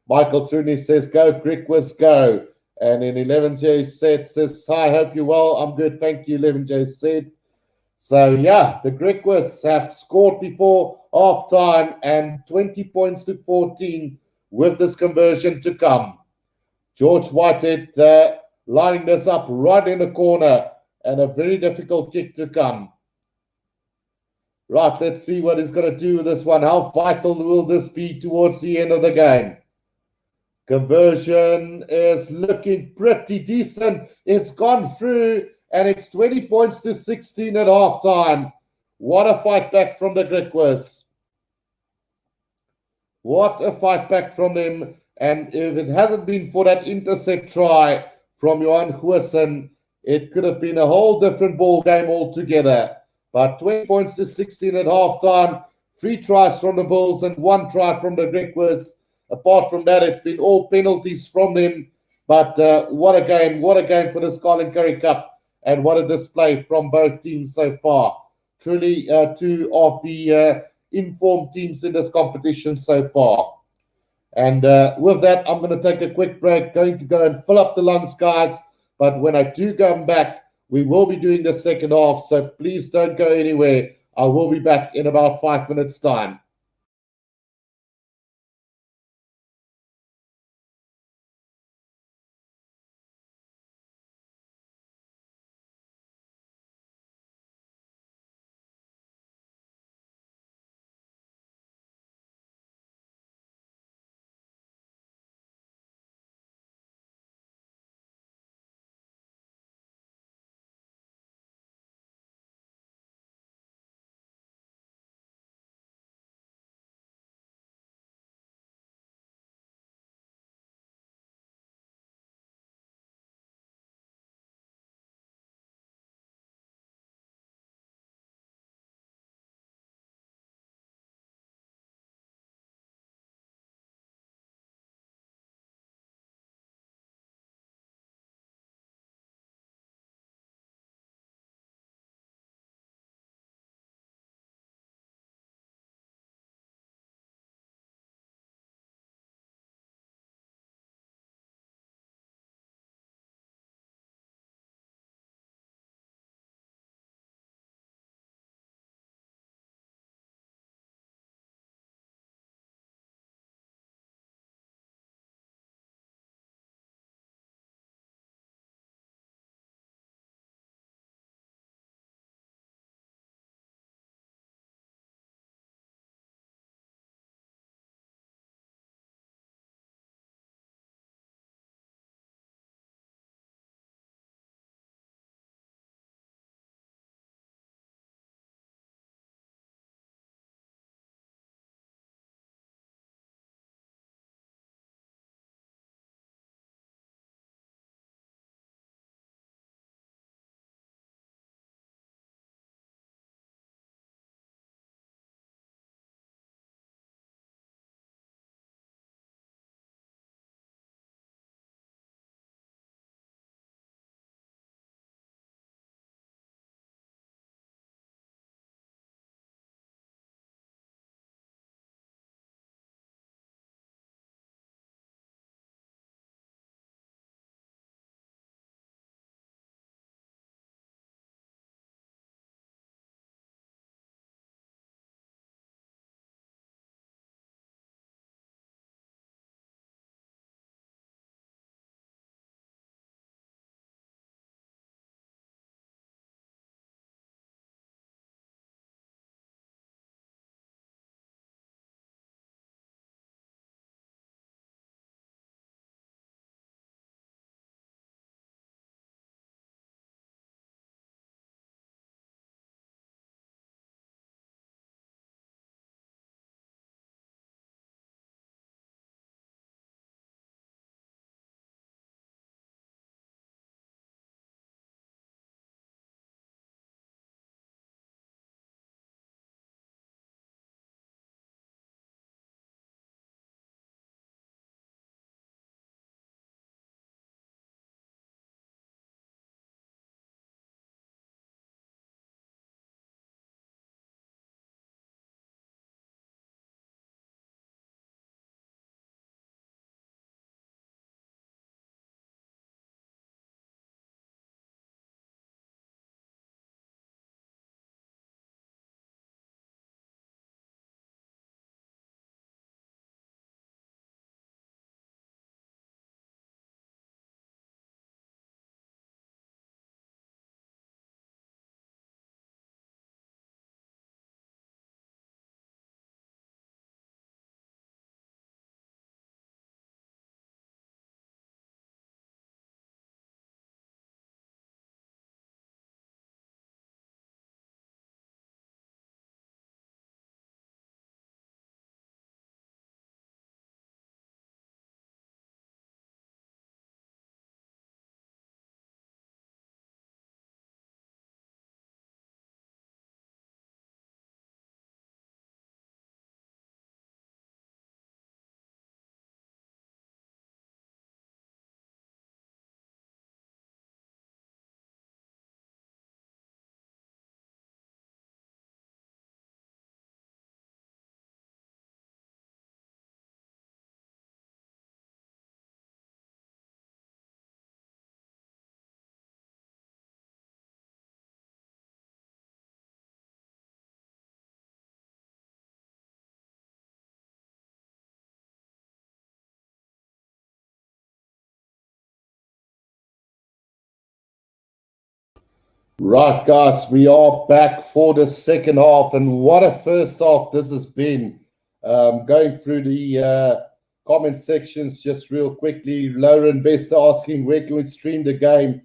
Michael Truney says, go Griquas, go. And then 11J says, hi, hope you're well. I'm good, thank you, 11J said. So, yeah, the Griquas have scored before halftime and 20 points to 14 with this conversion to come. George Whitehead lining this up right in the corner and a very difficult kick to come. Right, let's see what he's going to do with this one. How vital will this be towards the end of the game? Conversion is looking pretty decent. It's gone through, and it's 20 points to 16 at halftime. What a fight back from the Griquas. What a fight back from him. And if it hasn't been for that intercept try from Johan Goosen, it could have been a whole different ball game altogether. But 20 points to 16 at halftime, 3 tries from the Bulls and 1 try from the Griquas. Apart from that, it's been all penalties from them. But what a game for this Carling Currie Cup, and what a display from both teams so far. Truly, two of the informed teams in this competition so far. And with that, I'm going to take a quick break, going to go and fill up the lungs, guys. But when I do come back, we will be doing the second half. So please don't go anywhere. I will be back in about 5 minutes' time. Right, guys, we are back for the second half, and what a first half this has been. Going through the comment sections just real quickly. Lauren Bester asking where can we stream the game.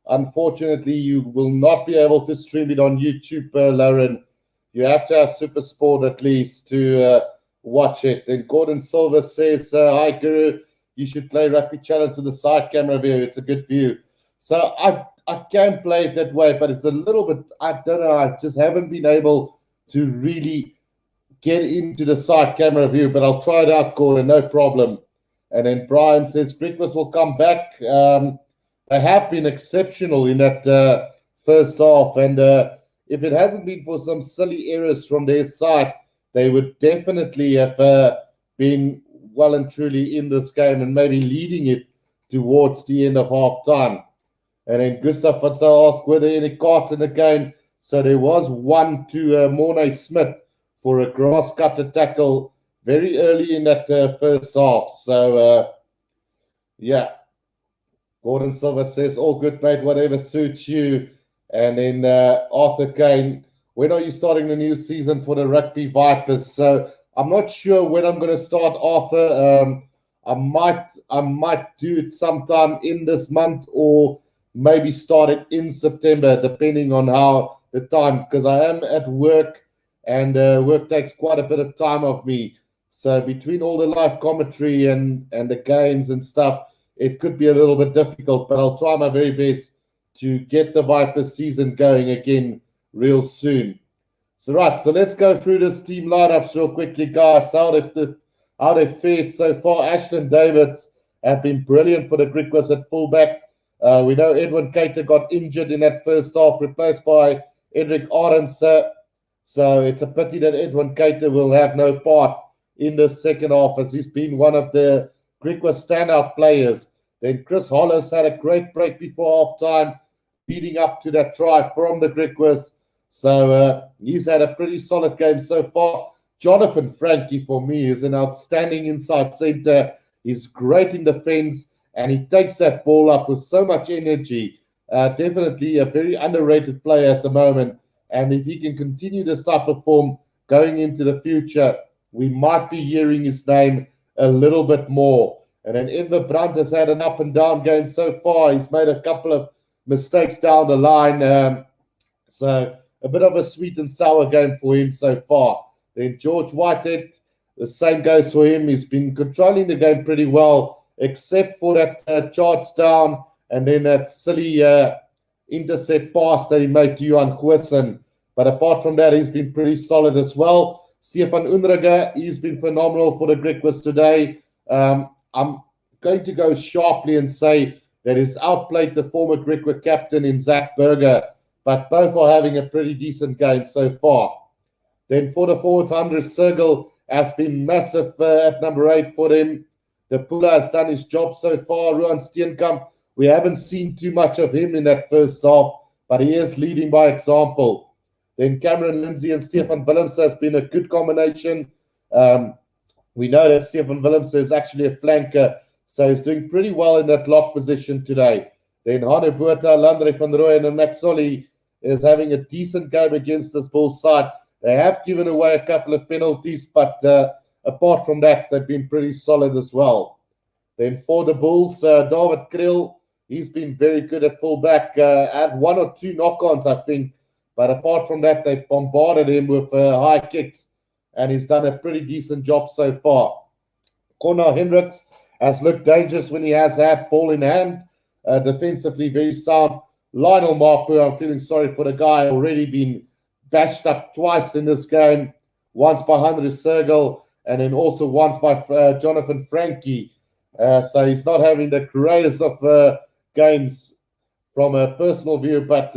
Unfortunately, you will not be able to stream it on YouTube, Lauren. You have to have Super Sport at least to watch it. And Gordon Silver says, hi, Guru, you should play Rugby Challenge with the side camera view. It's a good view. So I can play it that way, but it's a little bit, I don't know, I just haven't been able to really get into the side camera view, but I'll try it out, Gordon, no problem. And then Brian says, Griquas will come back. They have been exceptional in that first half, and if it hasn't been for some silly errors from their side, they would definitely have been well and truly in this game and maybe leading it towards the end of half time. And then Gustav van Zyl asked, were there any cards in the game? So there was one to Mornay Smith for a grass cutter tackle very early in that first half. So, yeah. Gordon Silva says, all good, mate, whatever suits you. And then Arthur Kane, when are you starting the new season for the Rugby Vipers? So I'm not sure when I'm going to start, Arthur. I might do it sometime in this month or maybe start it in September, depending on how the time, because I am at work and work takes quite a bit of time of me. So between all the live commentary and the games and stuff, it could be a little bit difficult, but I'll try my very best to get the Vipers season going again real soon. So right, so let's go through this team lineups real quickly, guys. How they've fared so far. Ashton Davids have been brilliant for the Griquas at fullback. We know Edwin Cater got injured in that first half, replaced by Edric Arends. So it's a pity that Edwin Cater will have no part in the second half, as he's been one of the Griquas standout players. Then Chris Hollis had a great break before halftime, leading up to that try from the Griquas. So he's had a pretty solid game so far. Jonathan Frankie, for me, is an outstanding inside centre. He's great in defence, and he takes that ball up with so much energy. Definitely a very underrated player at the moment. And if he can continue this type of form going into the future, we might be hearing his name a little bit more. And then Enver Brandt has had an up and down game so far. He's made a couple of mistakes down the line. So a bit of a sweet and sour game for him so far. Then George Whitehead, the same goes for him. He's been controlling the game pretty well, except for that charge down and then that silly intercept pass that he made to Johan Goosen. But apart from that, he's been pretty solid as well. Stefan Unruger, he's been phenomenal for the Griquas today. I'm going to go sharply and say that he's outplayed the former Griqua captain in Zach Berger, but both are having a pretty decent game so far. Then for the forwards, Andres Sergel has been massive at number 8 for them. The Pula has done his job so far. Ruan Steenkamp, we haven't seen too much of him in that first half, but he is leading by example. Then Cameron Lindsay and Stefan Willems has been a good combination. We know that Stefan Willems is actually a flanker, so he's doing pretty well in that lock position today. Then Hanu Botha, Landry van Rooyen and Max Solly is having a decent game against this Bulls side. They have given away a couple of penalties, but apart from that, they've been pretty solid as well. Then for the Bulls, David Krill, he's been very good at fullback. Had 1 or 2 knock-ons, I think. But apart from that, they've bombarded him with high kicks, and he's done a pretty decent job so far. Connor Hendricks has looked dangerous when he has had ball in hand. Defensively, very sound. Lionel Mapu, I'm feeling sorry for the guy, already been bashed up twice in this game. Once by Andres Sergel, and then also once by Jonathan Frankie. So he's not having the greatest of games from a personal view, but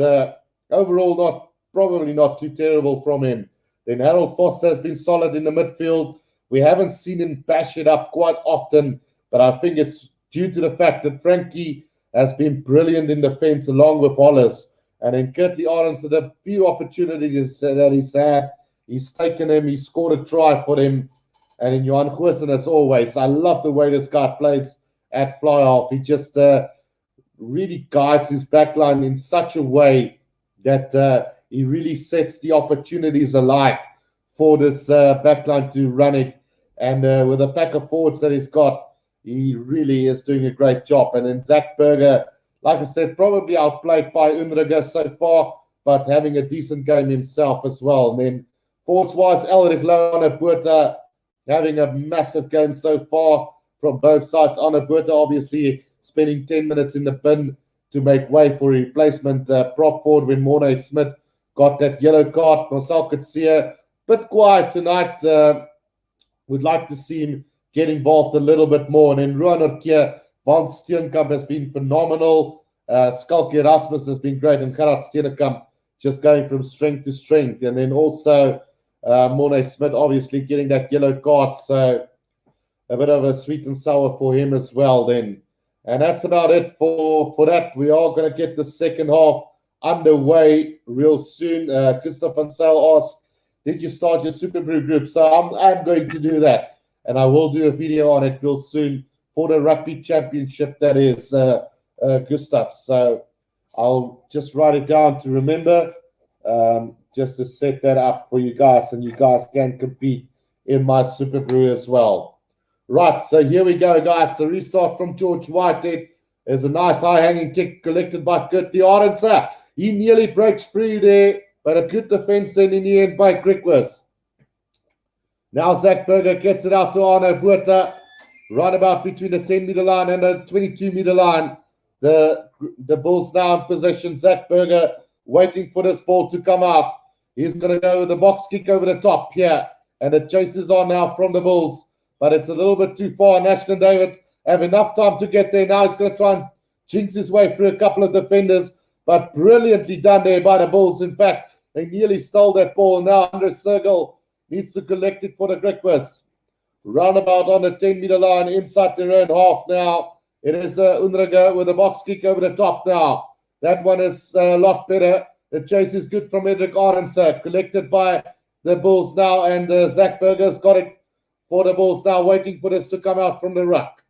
overall probably not too terrible from him. Then Harold Foster has been solid in the midfield. We haven't seen him bash it up quite often, but I think it's due to the fact that Frankie has been brilliant in defence along with Hollis. And then Currie Arends had a few opportunities that he's had. He's taken him. He scored a try for him. And in Johan Goosen, as always, I love the way this guy plays at fly-off. He just really guides his backline in such a way that he really sets the opportunities alight for this backline to run it. And with the pack of forwards that he's got, he really is doing a great job. And then Zach Berger, like I said, probably outplayed by Unruga so far, but having a decent game himself as well. And then forwards-wise, Elrich Loana Buerta having a massive game so far from both sides. Anna Buerta obviously spending 10 minutes in the bin to make way for replacement prop forward when Morne Smith got that yellow card. Marcel Coetzee, bit quiet tonight. Would like to see him get involved a little bit more. And then Ruan Orkia, Van Steenkamp has been phenomenal. Skalk Erasmus has been great. And Gerard Steenkamp just going from strength to strength. And then also Morne Smith obviously getting that yellow card. So a bit of a sweet and sour for him as well then. And that's about it for that. We are going to get the second half underway real soon. Christoph van Sale asked, did you start your Super Brew group? So I'm going to do that. And I will do a video on it real soon for the rugby championship, that is, Gustav. So I'll just write it down to remember, just to set that up for you guys. And you guys can compete in my Super Brew as well. Right, so here we go, guys. The restart from George Whitehead is a nice high-hanging kick collected by Kurt the Orange. He nearly breaks free there, but a good defense then in the end by Griquas. Now Zach Berger gets it out to Arno Buerta, right about between the 10-meter line and the 22-meter line. The Bulls now in possession. Zach Berger waiting for this ball to come out. He's going to go with the box kick over the top here, and the chase is on now from the Bulls. But it's a little bit too far. Ashton Davids have enough time to get there. Now he's going to try and jinx his way through a couple of defenders, but brilliantly done there by the Bulls. In fact, they nearly stole that ball. Now Andres Sergel needs to collect it for the Griquas. Roundabout on the 10-meter line inside their own half now. It is Unruga with a box kick over the top now. That one is a lot better. The chase is good from Edric Arendse, collected by the Bulls now, and Zach Berger's got it for the Bulls now, waiting for this to come out from the ruck.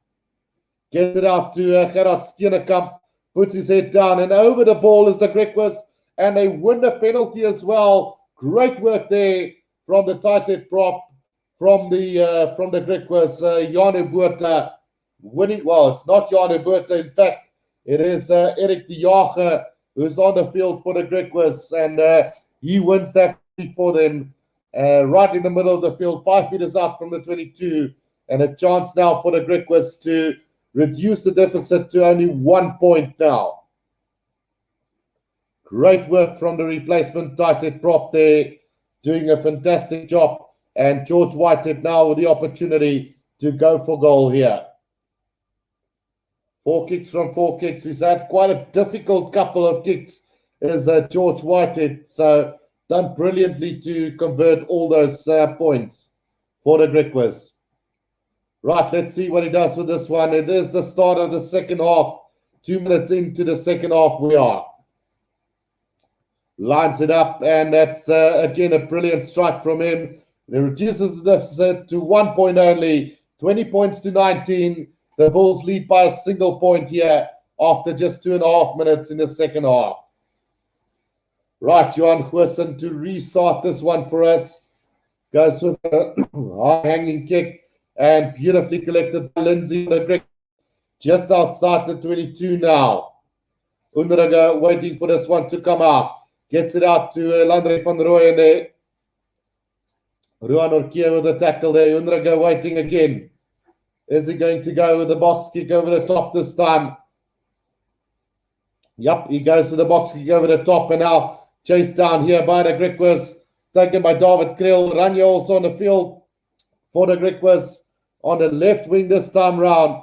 Gets it out to Gerard Steenkamp, puts his head down, and over the ball is the Griquas, and they win the penalty as well. Great work there from the tight head prop from the Griquas, Janu Buerta winning. Well, it's not Janu Buerta, in fact, it is Eric de Jager who's on the field for the Griquas, and he wins that for them. Right in the middle of the field, 5 meters out from the 22, and a chance now for the Griquas to reduce the deficit to only 1 point now. Great work from the replacement tight head prop there, doing a fantastic job, and George Whitehead now with the opportunity to go for goal here. 4 kicks from 4 kicks. He's had quite a difficult couple of kicks as George Whitehead, so done brilliantly to convert all those points for the Griquas. Right, let's see what he does with this one. It is the start of the second half. 2 minutes into the second half we are. Lines it up, and that's, again, a brilliant strike from him. It reduces the deficit to 1 point only. 20 points to 19. The Bulls lead by a single point here after just 2.5 minutes in the second half. Right, Johan Goosen to restart this one for us. Goes with a high-hanging kick and beautifully collected by Lindsay. Just outside the 22 now. Unruga waiting for this one to come out. Gets it out to Landry van Rooyen there. Ruan Orkia with the tackle there. Unruga waiting again. Is he going to go with the box kick over the top this time? Yep, he goes to the box kick over the top, and now chased down here by the Griquas, taken by David Kriel. Ranja also on the field for the Griquas on the left wing this time round.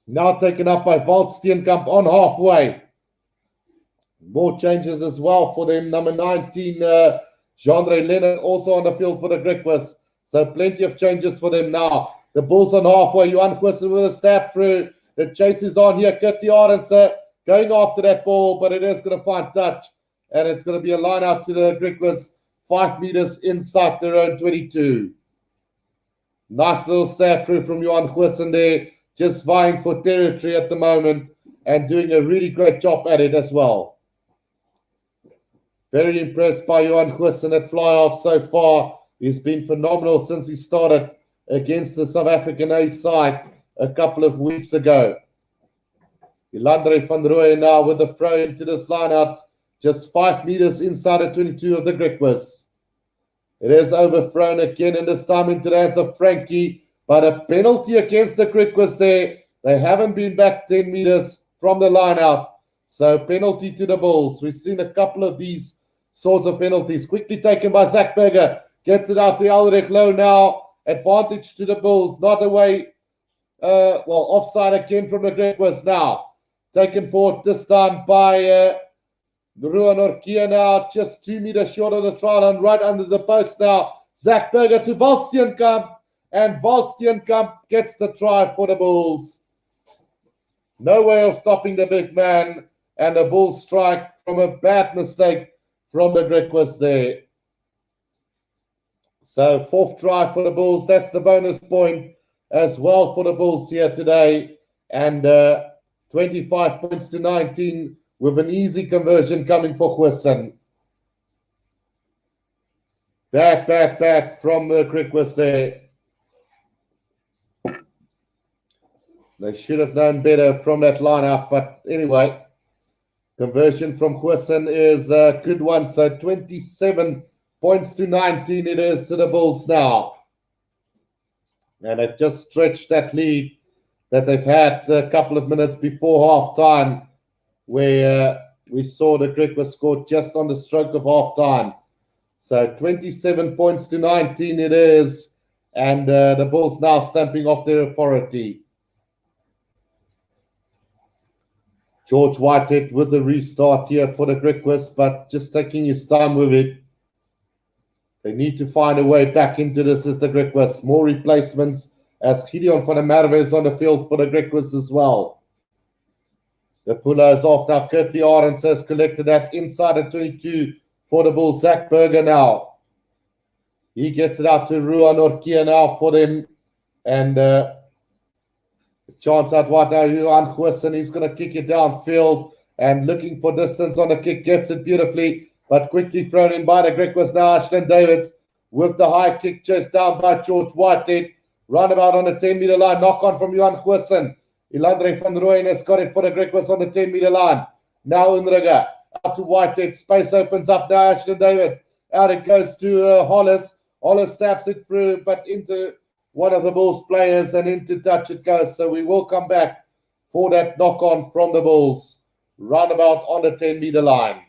Now taken up by Walt Steenkamp on halfway. More changes as well for them. Number 19, Jean-Andre Leonard also on the field for the Griquas. So plenty of changes for them now. The Bulls on halfway. Johan Goosen with a stab through. The chase is on here. Kurt the Orange going after that ball, but it is going to find touch. And it's going to be a line out to the Griquas, 5 meters inside their own 22. Nice little stab through from Johan Goosen there, just vying for territory at the moment and doing a really great job at it as well. Very impressed by Johan Goosen at fly-off so far. He's been phenomenal since he started against the South African A side a couple of weeks ago. Ilandre van Rooyen now with the throw into this lineout, just 5 meters inside the 22 of the Griquas. It is overthrown again, and this time into the hands of Frankie, but a penalty against the Griquas there. They haven't been back 10 meters from the lineout, so penalty to the Bulls. We've seen a couple of these sorts of penalties. Quickly taken by Zach Berger, gets it out to Ulrich Low now. Advantage to the Bulls, not away. Offside again from the Griquas now. Taken forward this time by Ruan Orkia now, just 2 meters short of the try line, right under the post now. Zach Berger to Waldsteenkamp, and Waldsteenkamp gets the try for the Bulls. No way of stopping the big man, and the Bulls strike from a bad mistake from the Griquas there. So 4th try for the Bulls. That's the bonus point as well for the Bulls here today. And 25 points to 19 with an easy conversion coming for Goosen. Bad from the Griquas there. They should have known better from that lineup, but anyway, conversion from Goosen is a good one. So 27 points to 19 it is to the Bulls now. And they've just stretched that lead that they've had a couple of minutes before half-time, where we saw the Griquas scored just on the stroke of half-time. So 27 points to 19 it is, and the Bulls now stamping off their authority. George Whitehead with the restart here for the Griquas, but just taking his time with it. They need to find a way back into this as the Griquas. More replacements as Gideon van der Merwe is on the field for the Griquas as well. The puller is off now. Curtie Arends has collected that inside the 22 for the Bulls. Zach Berger now. He gets it out to Ruan Orkia now for them. And chance out wide now. Johan Goosen, he's going to kick it downfield and looking for distance on the kick. Gets it beautifully, but quickly thrown in by the Griquas now. Ashton Davids with the high kick chased down by George Whitehead. Roundabout on the 10-meter line. Knock on from Johan Goosen. Ilandre van Rooyen has got it for the Griquas on the 10-meter line. Now Unriga out to Whitehead. Space opens up now. Ashton Davids. Out it goes to Hollis. Hollis taps it through, but into one of the Bulls players and into touch it goes. So we will come back for that knock on from the Bulls. Roundabout on the 10-meter line.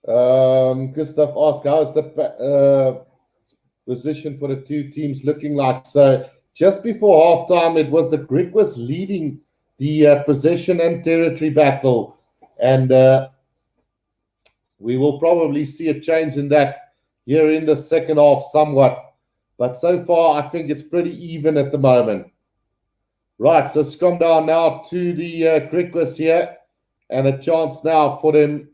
Gustav asked, how is the position for the two teams looking like? So just before halftime, it was the Griquas leading the possession and territory battle. And we will probably see a change in that here in the second half somewhat. But so far, I think it's pretty even at the moment. Right, so scrum down now to the Griquas here. And a chance now for them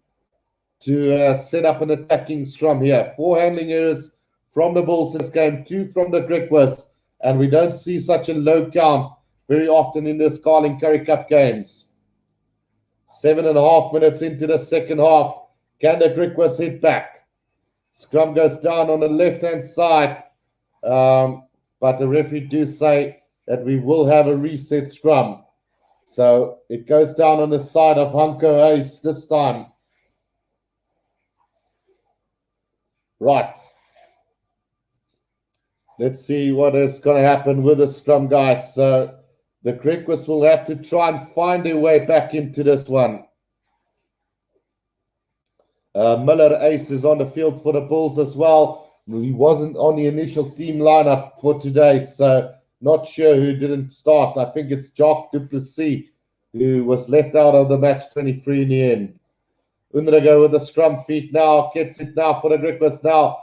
to set up an attacking scrum here. 4 handling errors from the Bulls in this game, 2 from the Griquas, and we don't see such a low count very often in this Carling Currie Cup games. 7.5 minutes into the second half. Can the Griquas hit back? Scrum goes down on the left-hand side, but the referee do say that we will have a reset scrum. So it goes down on the side of Hanko Ace this time. Right. Let's see what is going to happen with the scrum, guys. So the Griquas will have to try and find their way back into this one. Miller Ace is on the field for the Bulls as well. He wasn't on the initial team lineup for today, so not sure who didn't start. I think it's Jacques Duplessis who was left out of the match 23 in the end. Unriga with the scrum feet now, gets it now for the Griquas now.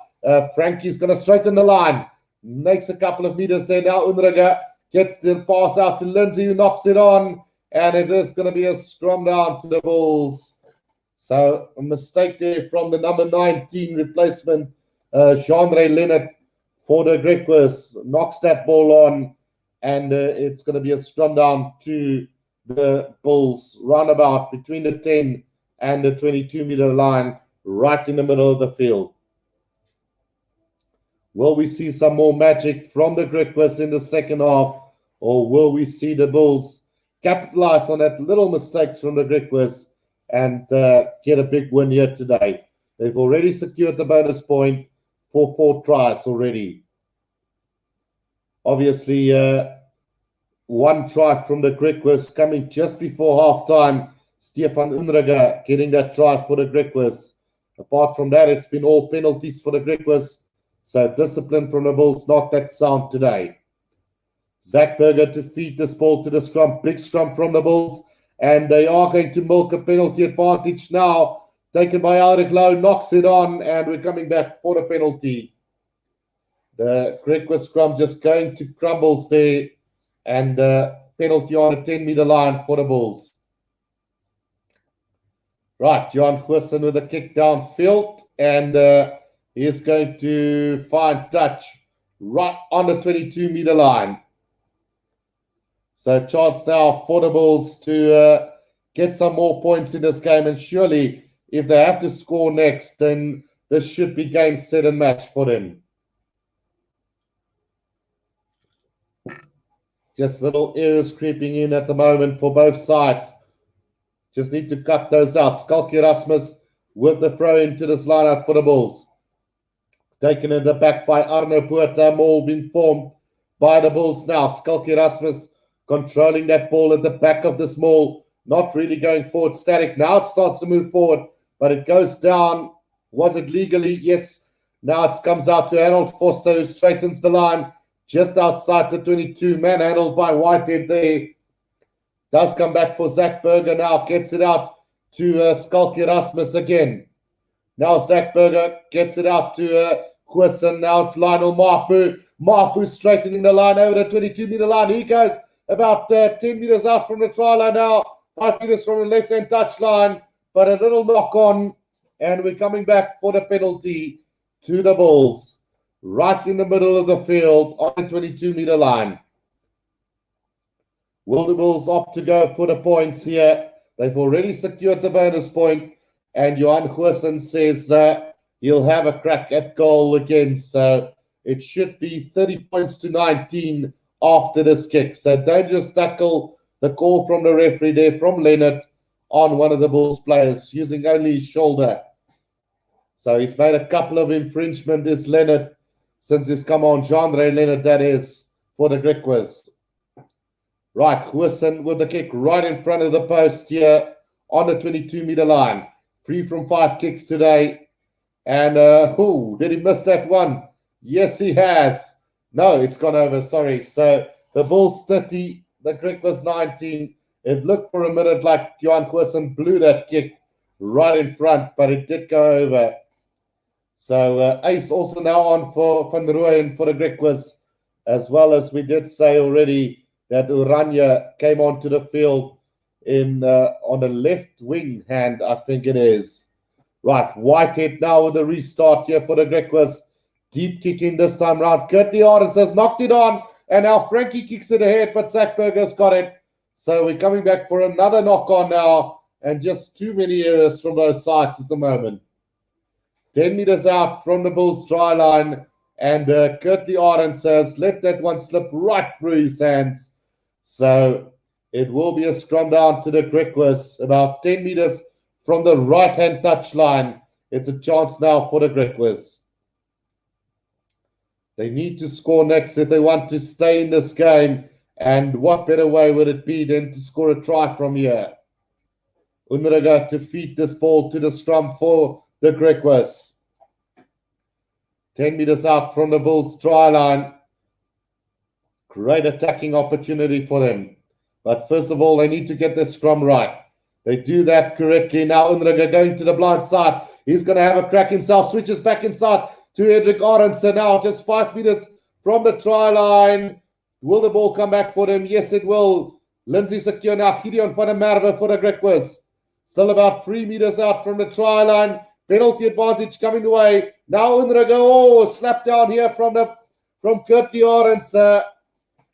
Frankie's going to straighten the line. Makes a couple of meters there now. Unriga gets the pass out to Lindsay, who knocks it on. And it is going to be a scrum down to the Bulls. So a mistake there from the number 19 replacement, Jean-Ray Leonard for the Griquas. Knocks that ball on. And it's going to be a scrum down to the Bulls run about between the 10 and the 22-meter line, right in the middle of the field. Will we see some more magic from the Griquas in the second half, or will we see the Bulls capitalize on that little mistakes from the Griquas and get a big win here today? They've already secured the bonus point for 4 tries already. Obviously, 1 try from the Griquas coming just before halftime. Stefan Unrega getting that try for the Griquas. Apart from that, it's been all penalties for the Griquas. So discipline from the Bulls, not that sound today. Zach Berger to feed this ball to the scrum. Big scrum from the Bulls. And they are going to milk a penalty advantage now. Taken by Ulrich Lowe, knocks it on, and we're coming back for the penalty. The Griquas scrum just going to crumbles there, and penalty on the 10-meter line for the Bulls. Right, Johan Goosen with a kick downfield, and he is going to find touch right on the 22-meter line. So chance now for the Bulls to get some more points in this game, and surely if they have to score next, then this should be game, set, and match for them. Just little errors creeping in at the moment for both sides. Just need to cut those out. Skalk Erasmus with the throw into this lineup for the Bulls. Taken in the back by Arno Puerta. All been formed by the Bulls now. Skalk Erasmus controlling that ball at the back of the small. Not really going forward static. Now it starts to move forward, but it goes down. Was it legally? Yes. Now it comes out to Harold Foster, who straightens the line just outside the 22. Man handled by Whitehead there. Does come back for Zach Berger now. Gets it out to Skalk Erasmus again. Now Zach Berger gets it out to Goosen. Now it's Lionel Mapu. Mapu straightening the line over the 22-meter line. He goes about 10 meters out from the try line now. 5 meters from the left-hand touch line. But a little knock on. And we're coming back for the penalty to the Bulls. Right in the middle of the field on the 22-meter line. Will the Bulls opt to go for the points here? They've already secured the bonus point, and Johan Goosen says he'll have a crack at goal again. So it should be 30 points to 19 after this kick. So don't just tackle the call from the referee there from Leonard on one of the Bulls players using only his shoulder. So he's made a couple of infringements, this Leonard, since he's come on. Jean-Ray Leonard, that is, for the Griquas. Right, Goosen with the kick right in front of the post here on the 22-meter line. 3 from 5 kicks today. And, did he miss that one? Yes, he has. No, it's gone over, sorry. So the Bulls 30, the Griquas 19. It looked for a minute like Johan Goosen blew that kick right in front, but it did go over. So Ace also now on for Van Rooyen for the Griquas, as well as we did say already that Urania came onto the field in on the left wing hand, I think it is. Right, Whitehead now with the restart here for the Griquas. Deep kicking this time round. Currie Arends has knocked it on, and now Frankie kicks it ahead, but Zach Berger's got it. So we're coming back for another knock on now, and just too many errors from both sides at the moment. 10 meters out from the Bulls try line, and Currie Arends has let that one slip right through his hands. So it will be a scrum down to the Griquas, about 10 meters from the right-hand touch line. It's a chance now for the Griquas. They need to score next if they want to stay in this game. And what better way would it be than to score a try from here? Unrega to feed this ball to the scrum for the Griquas. 10 meters out from the Bulls try line. Great attacking opportunity for them. But first of all, they need to get the scrum right. They do that correctly. Now Unrega going to the blind side. He's going to have a crack himself. Switches back inside to Edric Arendse now. Just 5 meters from the try line. Will the ball come back for them? Yes, it will. Lindsay secure now. Gideon van der Merwe for the Griquas. Still about 3 meters out from the try line. Penalty advantage coming away. Now Unrega, slap down here from Currie Arends.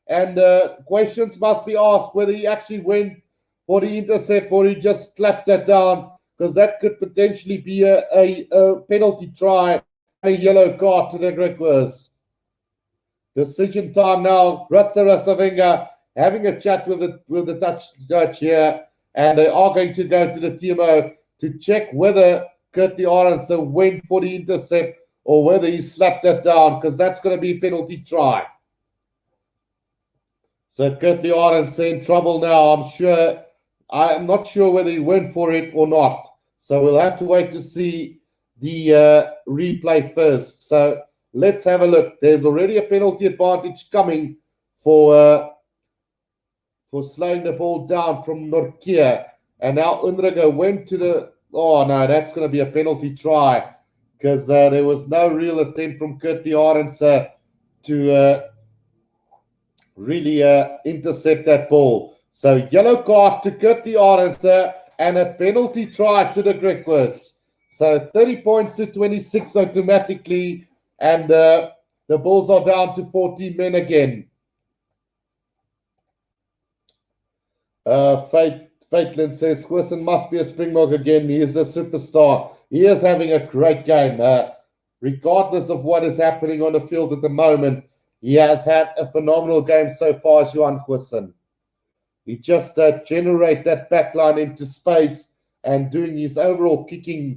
And questions must be asked whether he actually went for the intercept, or he just slapped that down, because that could potentially be a penalty try and a yellow card to the Griquas. Decision time now. Rastavinga having a chat with the touch judge here, and they are going to go to the TMO to check whether Currie Arendse went for the intercept or whether he slapped that down, because that's going to be a penalty try. So Currie Arendse in trouble now. I'm not sure whether he went for it or not. So we'll have to wait to see the replay first. So let's have a look. There's already a penalty advantage coming for slowing the ball down from Nortje. And now Unrega went to the... Oh, no, that's going to be a penalty try, because there was no real attempt from Currie Arendse to really intercept that ball. So yellow card to Currie Arendse and a penalty try to the Griquas. So 30 points to 26 automatically, and the Bulls are down to 14 men again. Faitland says, Quisson must be a Springbok again. He is a superstar. He is having a great game. Regardless of what is happening on the field at the moment, he has had a phenomenal game so far, Johan Quisson. He just generate that backline into space, and doing his overall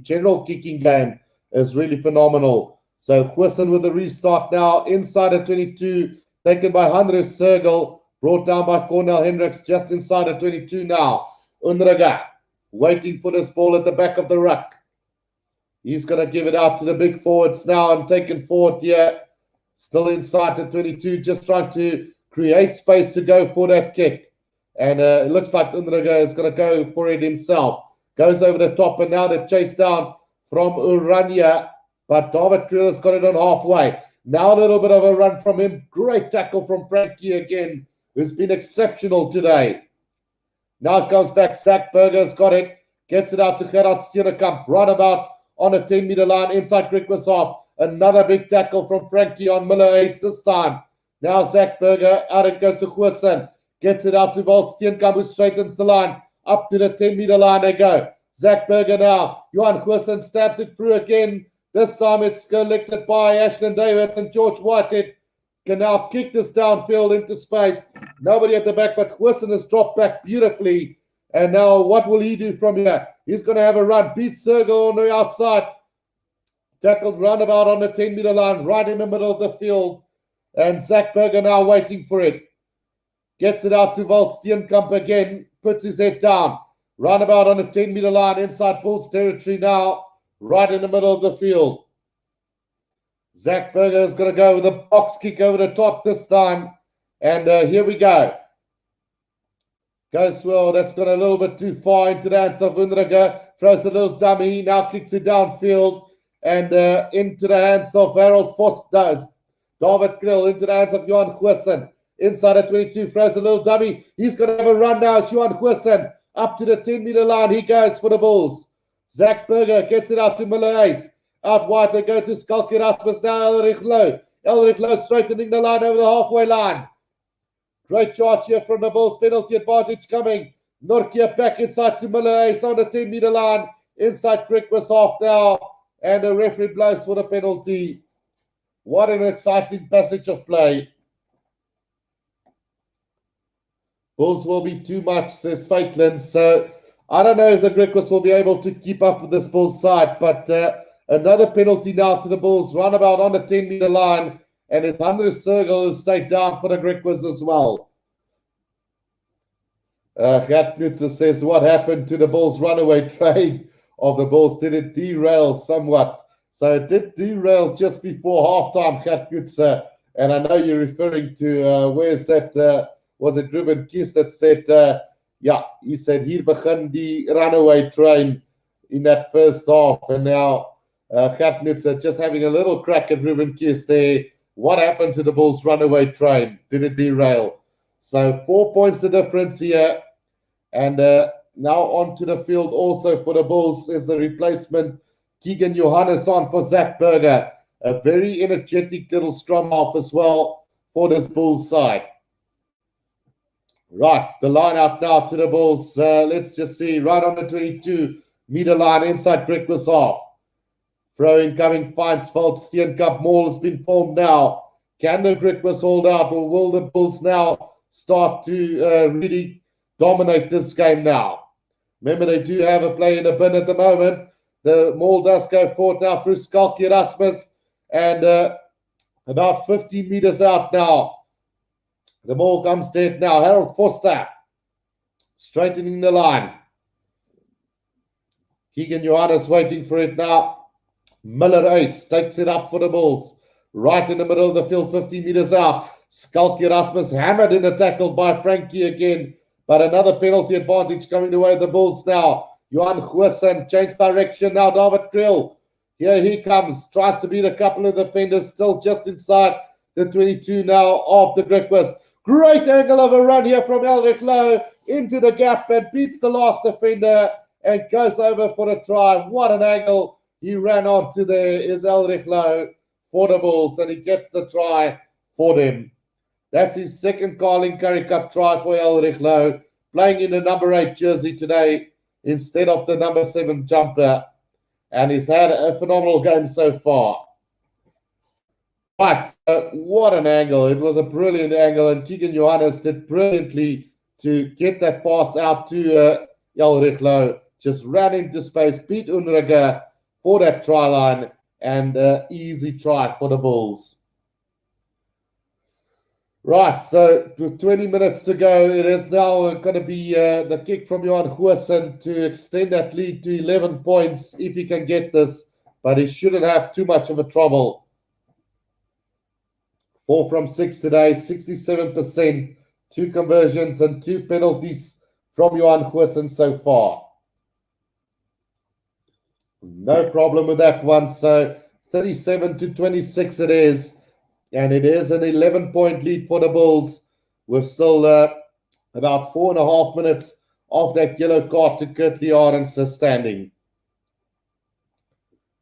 general kicking game is really phenomenal. So Quisson with the restart now, inside the 22, taken by Hanru Sergel, brought down by Cornel Hendricks, just inside the 22 now. Unrega waiting for this ball at the back of the ruck. He's going to give it out to the big forwards now and taken forward here. Still inside the 22, just trying to create space to go for that kick. And it looks like Unrega is going to go for it himself. Goes over the top, and now the chase down from Urania. But David Kriel has got it on halfway. Now a little bit of a run from him. Great tackle from Frankie again, who's been exceptional today. Now it comes back. Zach Burger's got it. Gets it out to Gerard Steenekamp. Right about on the 10-meter line inside Griquas off. Another big tackle from Frankie on Miller Ace this time. Now Zach Burger. Out it goes to Quisson. Gets it out to Walt Steenkamp, who straightens the line. Up to the 10-meter line they go. Zach Burger now. Johan Quisson stabs it through again. This time it's collected by Ashton Davis, and George Whitehead can now kick this downfield into space. Nobody at the back, but Quisson has dropped back beautifully. And now what will he do from here? He's going to have a run. Beat Sergel on the outside. Tackled roundabout on the 10-meter line, right in the middle of the field. And Zach Burger now waiting for it. Gets it out to Walt Steenkamp again. Puts his head down. Roundabout on the 10-meter line inside Bulls territory now. Right in the middle of the field. Zach Burger is going to go with a box kick over the top this time. And here we go. Goes well. That's gone a little bit too far into the hands of Unrega. Throws a little dummy. Now kicks it downfield. And into the hands of Harold Foster. David Kriel into the hands of Johan Quisson. Inside at 22. Throws a little dummy. He's going to have a run now. It's Johan Quisson. Up to the 10-meter line. He goes for the Bulls. Zach Burger gets it out to Miller Ace. Out wide, they go to Skalki Rasmus. Now Elrich Lowe. Elrich Lowe straightening the line over the halfway line. Great charge here from the Bulls. Penalty advantage coming. Nortje back inside to Miller Ace on the 10-meter line. Inside Griquas off now. And the referee blows for the penalty. What an exciting passage of play. Bulls will be too much, says Faitland. So I don't know if the Griquas will be able to keep up with this Bulls side, but another penalty now to the Bulls, roundabout on the 10-meter line, and it's Andrew Sergel who stayed down for the Griquas as well. Gert Knutzer says, what happened to the Bulls' runaway train of the Bulls? Did it derail somewhat? So it did derail just before halftime, Gert Knutzer, and I know you're referring to, where's that, was it Ruben Kies that said, yeah, he said, hier begin die runaway train in that first half. And now Gert Knutzer just having a little crack at Ruben Kies there. What happened to the Bulls' runaway train? Did it derail? So 4 points the difference here. And now onto the field also for the Bulls is the replacement, Keegan Johannes on for Zach Burger. A very energetic little scrum half as well for this Bulls side. Right, the line out now to the Bulls. Let's just see, right on the 22-meter line, inside Griquas off. Throw incoming, finds fault. Steenkamp Mall has been formed now. Can the Griquas hold out, or will the Bulls now start to really dominate this game now? Remember, they do have a play in the bin at the moment. The Mall does go forward now through Skalk Erasmus, and about 50 meters out now. The Mall comes dead now. Harold Foster straightening the line. Keegan Johannes waiting for it now. Miller Ace takes it up for the Bulls. Right in the middle of the field, 50 meters out. Skalk Erasmus hammered in a tackle by Frankie again. But another penalty advantage coming the way of the Bulls now. Johan Goosen changed direction now. David Krill. Here he comes. Tries to beat a couple of defenders. Still just inside the 22 now of the Griquas. Great angle of a run here from Elric Lowe into the gap and beats the last defender and goes over for a try. What an angle he ran onto there is Elric Lowe for the Bulls, and he gets the try for them. That's his second Carling Currie Cup try for Elric Lowe, playing in the number 8 jersey today instead of the number 7 jumper. And he's had a phenomenal game so far. But what an angle. It was a brilliant angle, and Keegan Johannes did brilliantly to get that pass out to Elric Lowe. Just ran into space, beat Unruga for that try line, and easy try for the Bulls. Right, so with 20 minutes to go, it is now going to be the kick from Johan Goosen to extend that lead to 11 points if he can get this, but he shouldn't have too much of a trouble. 4 from 6 today, 67%, 2 conversions and 2 penalties from Johan Goosen so far. No problem with that one. So 37-26 it is. And it is an 11-point lead for the Bulls with still about 4.5 minutes of that yellow card to Currie Arendse standing.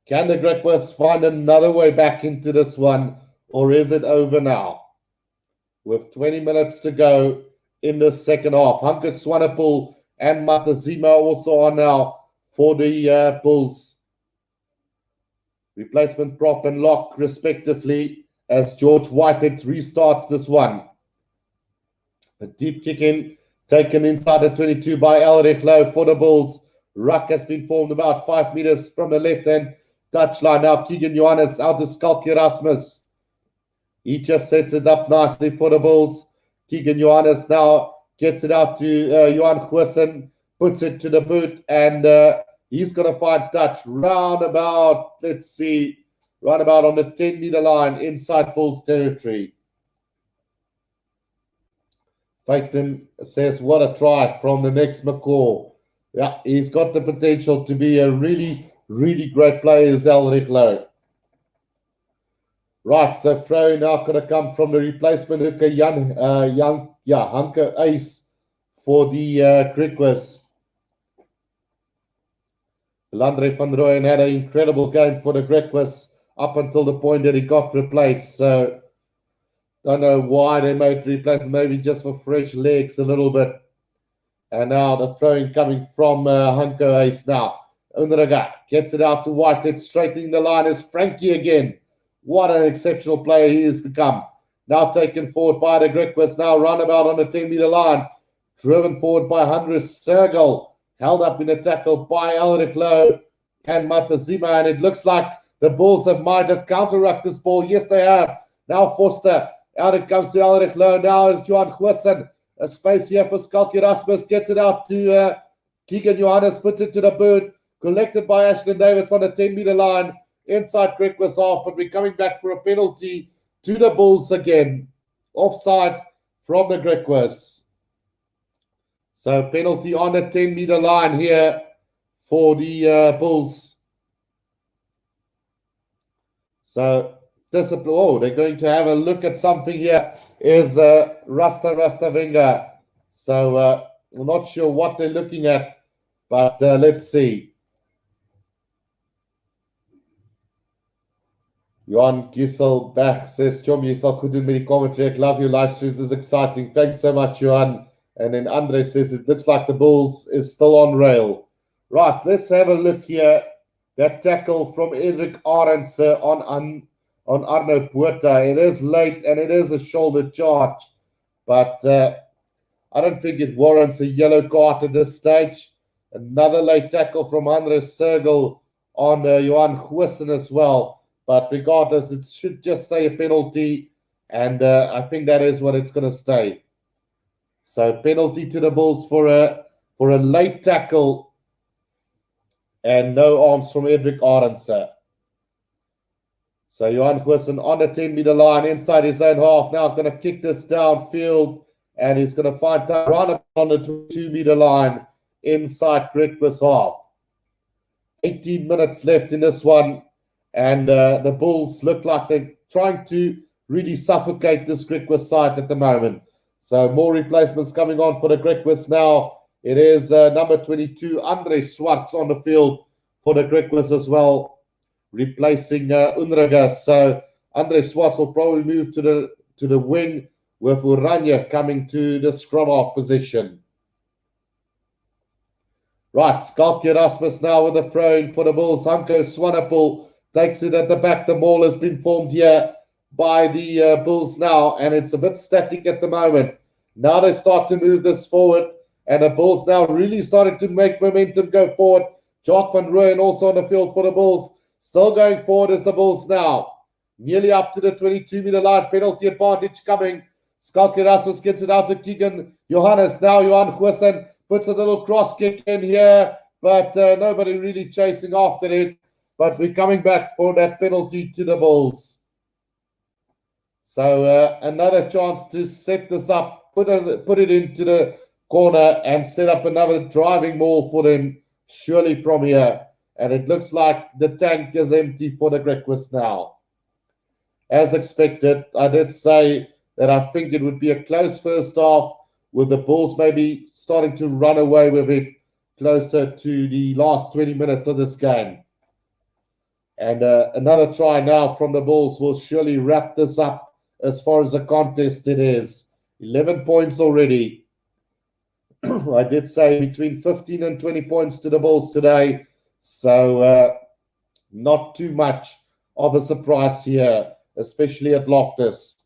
Can the Griquas find another way back into this one, or is it over now? With 20 minutes to go in the second half. Hanke Swanepoel and Matazima also are now for the Bulls. Replacement prop and lock respectively as George Whitehead restarts this one. A deep kick in, taken inside the 22 by Elric Lowe for the Bulls. Ruck has been formed about 5 meters from the left-hand touchline. Now Keegan Johannes out to Skalk Erasmus. He just sets it up nicely for the Bulls. Keegan Johannes now gets it out to Johan Goosen, puts it to the boot, and he's going to find touch round about, let's see, round about on the 10-meter line inside Bulls territory. Peyton says, what a try from the next McCall. Yeah, he's got the potential to be a really, really great player, is Elric Lowe. Right, so throw now going to come from the replacement hooker, Hanke Ace for the Griquas. Landre van Rooyen had an incredible game for the Griquas up until the point that he got replaced. So, don't know why they made the replacement, maybe just for fresh legs a little bit. And now the throwing coming from Hanke Ace now. Unruga gets it out to Whitehead, straightening the line is Frankie again. What an exceptional player he has become. Now taken forward by the Griquas, now roundabout on the 10-meter line. Driven forward by Andres Sergel. Held up in a tackle by Elric Lowe and Matazima. And it looks like the Bulls might have counter-rucked this ball. Yes, they have. Now Foster. Out it comes to Elric Lowe. Now it's Johan Goosen. A space here for Skalk Erasmus. Gets it out to Keegan Johannes. Puts it to the boot. Collected by Ashton Davids on the 10-meter line. Inside Griquas off, but we're coming back for a penalty to the Bulls again. Offside from the Griquas. So penalty on the 10-meter line here for the Bulls. So discipline. Oh, they're going to have a look at something here. Is Rasta Venga. So we're not sure what they're looking at, but let's see. Johan Gisselbach says, Chom, jy sal goed doen met die commentary. Ek love your live streams. It's exciting. Thanks so much, Johan. And then Andre says it looks like the Bulls is still on rail. Right, let's have a look here. That tackle from Edric Arends on Arno Puerta. It is late and it is a shoulder charge. But I don't think it warrants a yellow card at this stage. Another late tackle from Andre Sergel on Johan Goosen as well. But regardless, it should just stay a penalty. And I think that is what it's going to stay. So penalty to the Bulls for a late tackle. And no arms from Edric Arends. So Johan Goosen on the 10-meter line inside his own half. Now going to kick this downfield. And he's going to find time right up on the 2-meter line inside Griquas half. 18 minutes left in this one. And the Bulls look like they're trying to really suffocate this Griquas side at the moment. So more replacements coming on for the Griquas now. It is number 22, Andre Swartz on the field for the Griquas as well, replacing Unraga. So Andre Swartz will probably move to the wing, with Urania coming to the scrum half position. Right, Skalk Erasmus now with the throw in for the Bulls. Hanko Swanepoel takes it at the back. The maul has been formed here by the Bulls now, and it's a bit static at the moment. Now they start to move this forward, and the Bulls now really starting to make momentum go forward. Jacques van Rooyen also on the field for the Bulls. Still going forward as the Bulls now. Nearly up to the 22-meter line. Penalty advantage coming. Skalk Erasmus gets it out to Keegan Johannes. Now Johan Goosen puts a little cross kick in here, but nobody really chasing after it. But we're coming back for that penalty to the Bulls. So another chance to set this up, put it into the corner and set up another driving maul for them, surely from here. And it looks like the tank is empty for the Griquas now. As expected, I did say that I think it would be a close first half, with the Bulls maybe starting to run away with it closer to the last 20 minutes of this game. And another try now from the Bulls will surely wrap this up as far as the contest it is. 11 points already. I did say between 15 and 20 points to the Bulls today. So not too much of a surprise here, especially at Loftus.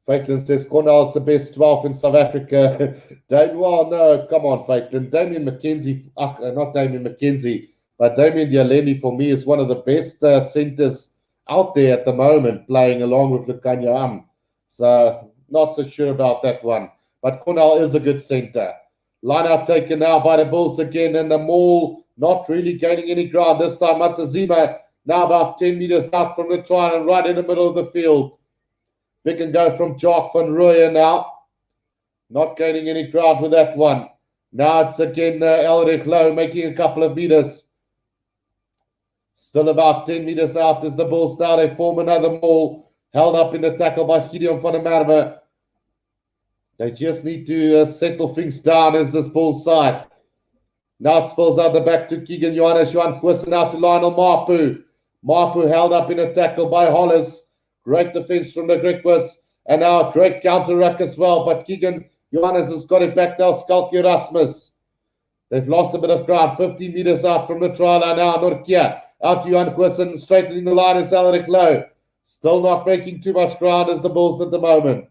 Faitland says Cornell's the best 12 in South Africa. Well, no, come on, Faitland. Damien McKenzie, not Damien McKenzie, but Damien Dialendi for me is one of the best centers out there at the moment, playing along with Lukanya. So not so sure about that one. But Cornell is a good center. Line out taken now by the Bulls again, and the maul not really gaining any ground. This time Matazima now about 10 meters out from the try and right in the middle of the field. Pick and go from Jacques van Rooyen now. Not gaining any ground with that one. Now it's again Elrich Low making a couple of meters. Still about 10 meters out as the Bulls now. They form another maul. Held up in the tackle by Gideon van der Merwe. They just need to settle things down as this Bulls side. Now it spills out the back to Keegan Johannes. Johan Goosen out to Lionel Mapu. Mapu held up in a tackle by Hollis. Great defense from the Griquas. And now a great counter ruck as well. But Keegan Johannes has got it back now. Skalk Erasmus. They've lost a bit of ground. 15 meters out from the try line now. Norkia out to Johan Goosen. Straightening the line is Elric Low. Still not breaking too much ground as the Bulls at the moment.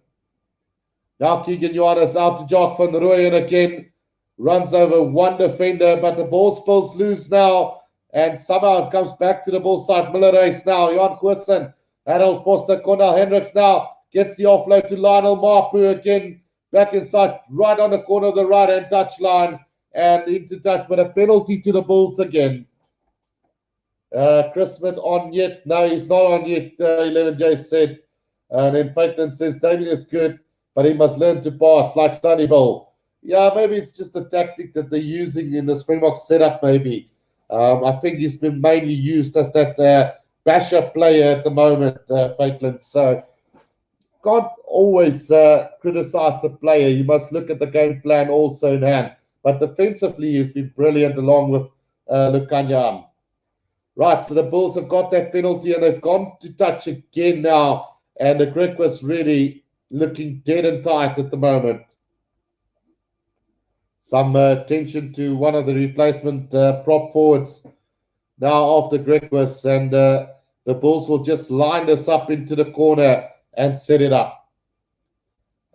Now Keegan Johannes out to Jacques van Rooyen again. Runs over one defender, but the ball spills loose now. And somehow it comes back to the Bulls side. Miller race now. Johan Goosen. Harold Foster, Cornel Hendricks now gets the offload to Lionel Mapu again. Back inside, right on the corner of the right-hand touch line. And into touch, but a penalty to the Bulls again. Chris Smith on yet? No, he's not on yet, 11J said. And then Faitland says, Damien is good, but he must learn to pass like Sunnyville. Yeah, maybe it's just a tactic that they're using in the Springbok setup, maybe. I think he's been mainly used as that basher player at the moment, Faitland. So can't always criticize the player. You must look at the game plan also in hand. But defensively, he's been brilliant along with Lukanya. Right, so the Bulls have got that penalty and they've gone to touch again now. And the Griquas really looking dead and tight at the moment. Some attention to one of the replacement prop forwards now after Griquas, and the Bulls will just line this up into the corner and set it up.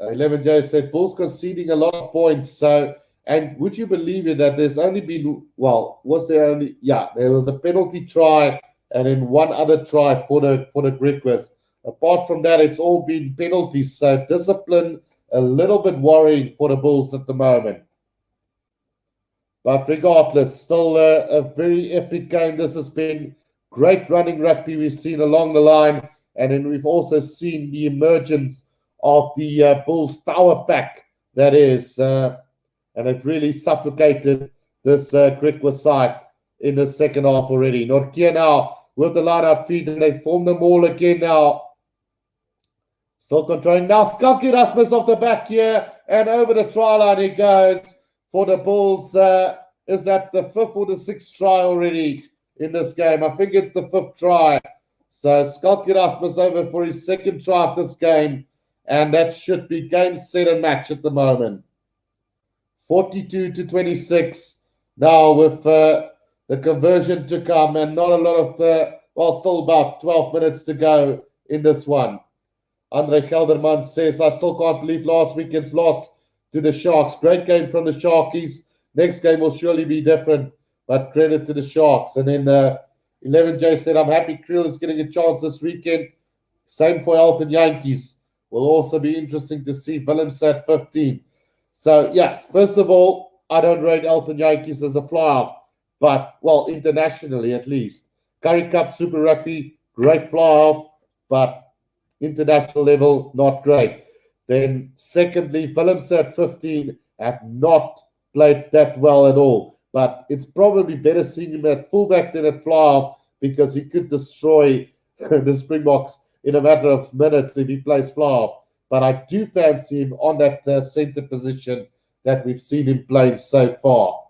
11J said Bulls conceding a lot of points. So, and would you believe it that there's only been, well, was there only, yeah, there was a penalty try and then one other try for the Griquas. Apart from that, it's all been penalties. So discipline a little bit worrying for the Bulls at the moment. But regardless, still a very epic game. This has been great running rugby we've seen along the line. And then we've also seen the emergence of the Bulls power pack, that is. And it really suffocated this Griquas side in the second half already. Nortje now with the line-out feed, and they form them all again now. Still controlling. Now Skalki Rasmus off the back here, and over the try line he goes for the Bulls. Is that the 5th or the 6th try already in this game? I think it's the 5th try. So Skalki Rasmus over for his 2nd try of this game, and that should be game, set, and match at the moment. 42-26 now with the conversion to come, and not a lot of, well, still about 12 minutes to go in this one. Andre Gelderman says, I still can't believe last weekend's loss to the Sharks. Great game from the Sharkies. Next game will surely be different, but credit to the Sharks. And then 11J said, I'm happy Kriel is getting a chance this weekend. Same for Elton Yankees. Will also be interesting to see Willems at 15. So, yeah, first of all, I don't rate Elton Yankees as a flyer, but, well, internationally at least. Currie Cup, Super Rugby, great flyer, but international level, not great. Then, secondly, Willems at 15 have not played that well at all. But it's probably better seeing him at fullback than at flyer because he could destroy the Springboks in a matter of minutes if he plays flyer. But I do fancy him on that centre position that we've seen him playing so far.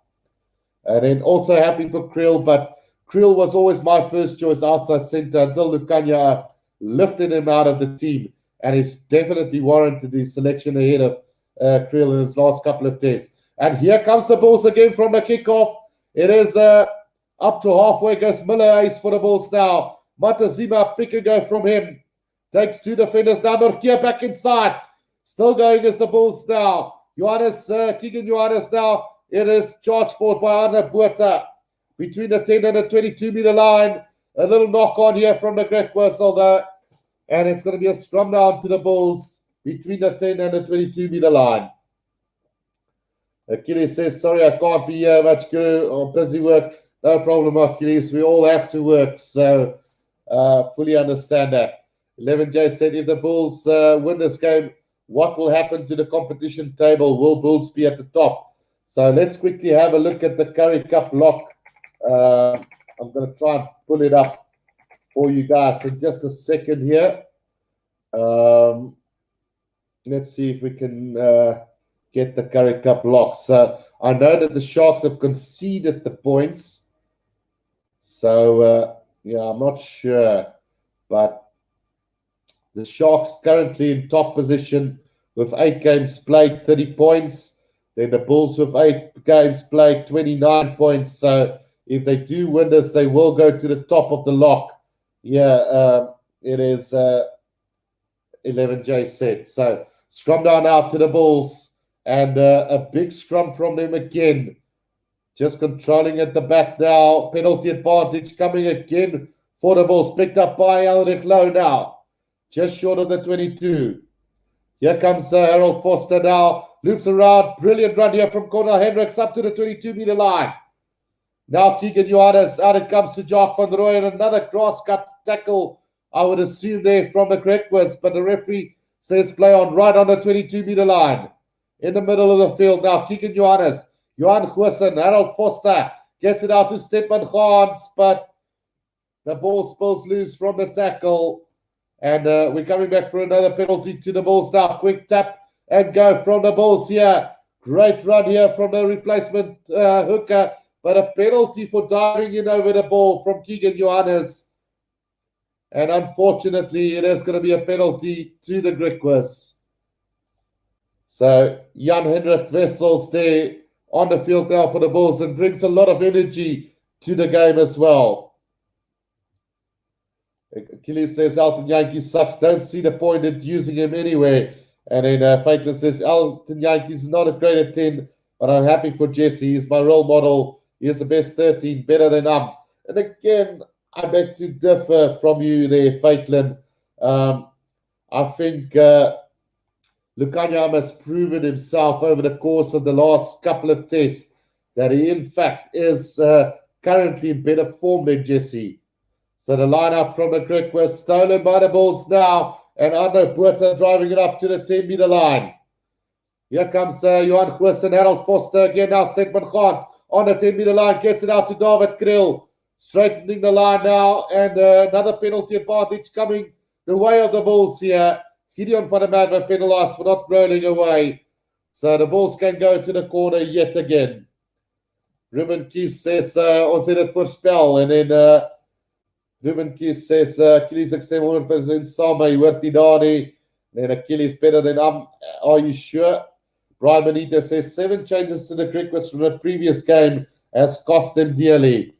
And then also happy for Kriel, but Kriel was always my first choice outside centre until Lukanya lifted him out of the team. And he's definitely warranted his selection ahead of Kriel in his last couple of tests. And here comes the Bulls again from the kickoff. It is up to halfway goes Miller Ace for the Bulls now. Matazima pick and go from him. Takes 2 defenders now. Nortje back inside. Still going as the Bulls now. Keegan Johannes now. It is charged forward by Arne Botha. Between the 10 and the 22-meter line. A little knock on here from the Griquas, although. And it's going to be a scrum down to the Bulls between the 10 and the 22-meter line. Achilles says, sorry, I can't be here much good or busy work. No problem, Achilles. We all have to work. So fully understand that. 11J said, if the Bulls win this game, what will happen to the competition table? Will Bulls be at the top? So let's quickly have a look at the Currie Cup lock. I'm going to try and pull it up for you guys in just a second here. Let's see if we can get the Currie Cup lock. So I know that the Sharks have conceded the points. So, yeah, I'm not sure. But the Sharks currently in top position with 8 games played, 30 points. Then the Bulls with 8 games played, 29 points. So if they do win this, they will go to the top of the lock. Yeah, it is 11J set. So scrum down out to the Bulls. And a big scrum from them again. Just controlling at the back now. Penalty advantage coming again for the Bulls. Picked up by Elrich Lowe now. Just short of the 22. Here comes Harold Foster now. Loops around. Brilliant run here from Cornel Hendricks up to the 22-meter line. Now Keegan Johannes. Out it comes to Jacques van Rooyen. Another cross-cut tackle, I would assume, there from the Griquas. But the referee says play on right on the 22-meter line. In the middle of the field now, Keegan Johannes, Johan Goosen, Harold Foster gets it out to Stephan Gans, but the ball spills loose from the tackle. And we're coming back for another penalty to the Bulls now. Quick tap and go from the Bulls here. Great run here from the replacement hooker, but a penalty for diving in over the ball from Keegan Johannes. And unfortunately, it is going to be a penalty to the Griquas. So Jan-Hendrik Wessels there on the field now for the Bulls and brings a lot of energy to the game as well. Achilles says Elton Yankee sucks. Don't see the point in using him anywhere. And then Faitland says Elton Yankee is not a great at 10, but I'm happy for Jesse. He's my role model. He is the best 13, better than And again, I beg to differ from you there, Faitland. I think Lukanyam has proven himself over the course of the last couple of tests that he, in fact, is currently in better form than Jesse. So the lineup from the Griquas stolen by the Bulls now, and Arno Botha driving it up to the 10-meter line. Here comes Johan Goos and Harold Foster again now. Stedman Gans on the 10-meter line, gets it out to David Kriel, straightening the line now, and another penalty advantage coming the way of the Bulls here. Gideon van der Merwe penalised for not rolling away. So the Bulls can go to the corner yet again. Ruben Kies says, ons het dit voorspel. En then Ruben Kies says, Achilles ek stem 100% saam, hy hoort nie daar nie. And Achilles better than are you sure? Brian Benitez says 7 changes to the Griquas from the previous game has cost them dearly.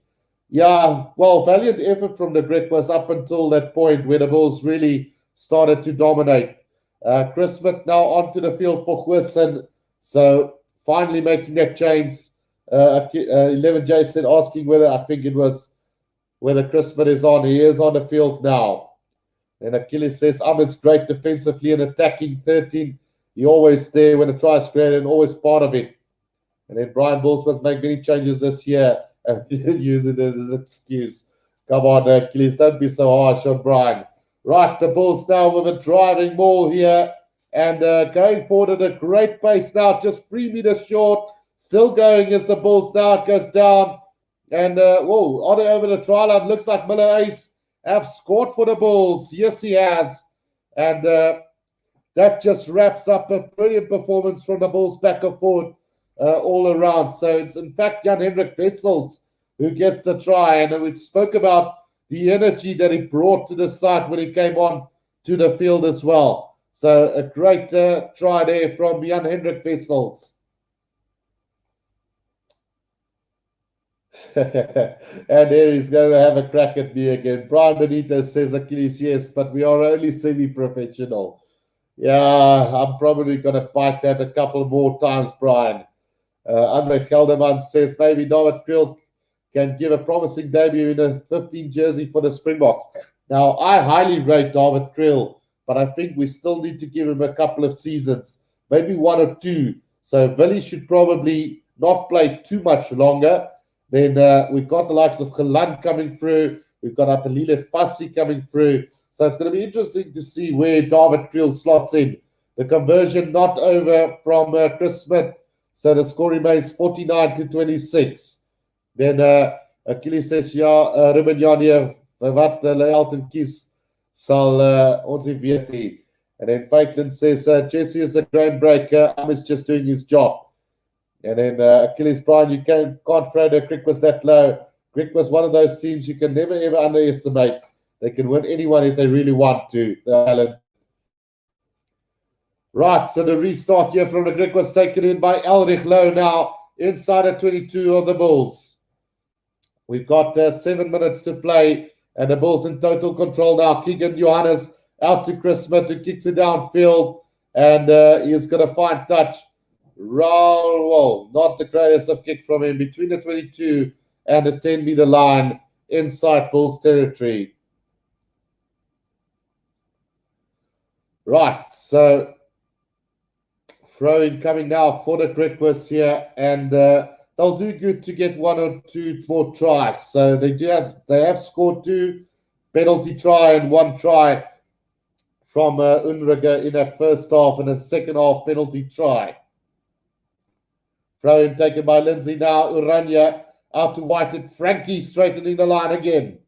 Yeah, well, valiant effort from the Griquas up until that point where the Bulls really started to dominate. Chris Smith now onto the field for Goosen. So finally making that change. 11J said asking whether, I think it was whether Chris Smith is on. He is on the field now. And Achilles says, is great defensively and attacking 13. He always there when a try is created and always part of it. And then Brian Bullsmith make many changes this year and use it as an excuse. Come on, Achilles, don't be so harsh on Brian. Right, the Bulls now with a driving maul here and going forward at a great pace now, just 3 meters short. Still going as the Bulls now, it goes down. And, whoa, are they over the try line? Looks like Miller Ace have scored for the Bulls. Yes, he has. And that just wraps up a brilliant performance from the Bulls back and forward all around. So it's, in fact, Jan-Hendrik Wessels who gets the try. And we spoke about the energy that he brought to the side when he came on to the field as well. So a great try there from Jan-Hendrik Wessels. And there he's going to have a crack at me again. Brian Benitez says, Achilles, yes, but we are only semi-professional. Yeah, I'm probably going to bite that a couple more times, Brian. Andre Gelderman says, maybe David Kriel can give a promising debut in a 15 jersey for the Springboks. Now, I highly rate David Kriel, but I think we still need to give him a couple of seasons, maybe 1 or 2. So Willie should probably not play too much longer. Then we've got the likes of Geland coming through. We've got Apelile Fassi coming through. So it's going to be interesting to see where David Kriel slots in. The conversion not over from Chris Smith. So the score remains 49-26. Then Achilles says, ja, Ruben Jan hier, wat Elton kies, sal ons nie weet nie. And then Faitland says, Jesse is a ground breaker. Is just doing his job. And then Achilles, Brian, you can't throw the Griquas that low. Griquas one of those teams you can never, ever underestimate. They can win anyone if they really want to. Right, so the restart here from the Griquas taken in by Elrich Low now inside the 22 of the Bulls. We've got 7 minutes to play and the Bulls in total control now. Keegan Johannes out to Chris Smith who kicks it downfield and he's going to find touch. Well, not the greatest of kick from him between the 22 and the 10-meter line inside Bulls territory. Right, so throw-in coming now for the Griquas here, and they'll do good to get 1 or 2 more tries. So they have scored 2 penalty try and 1 try from Unruga in that first half and a second half penalty try. Throw-in taken by Lindsay now. Urania out to Whitehead. Frankie straightening the line again.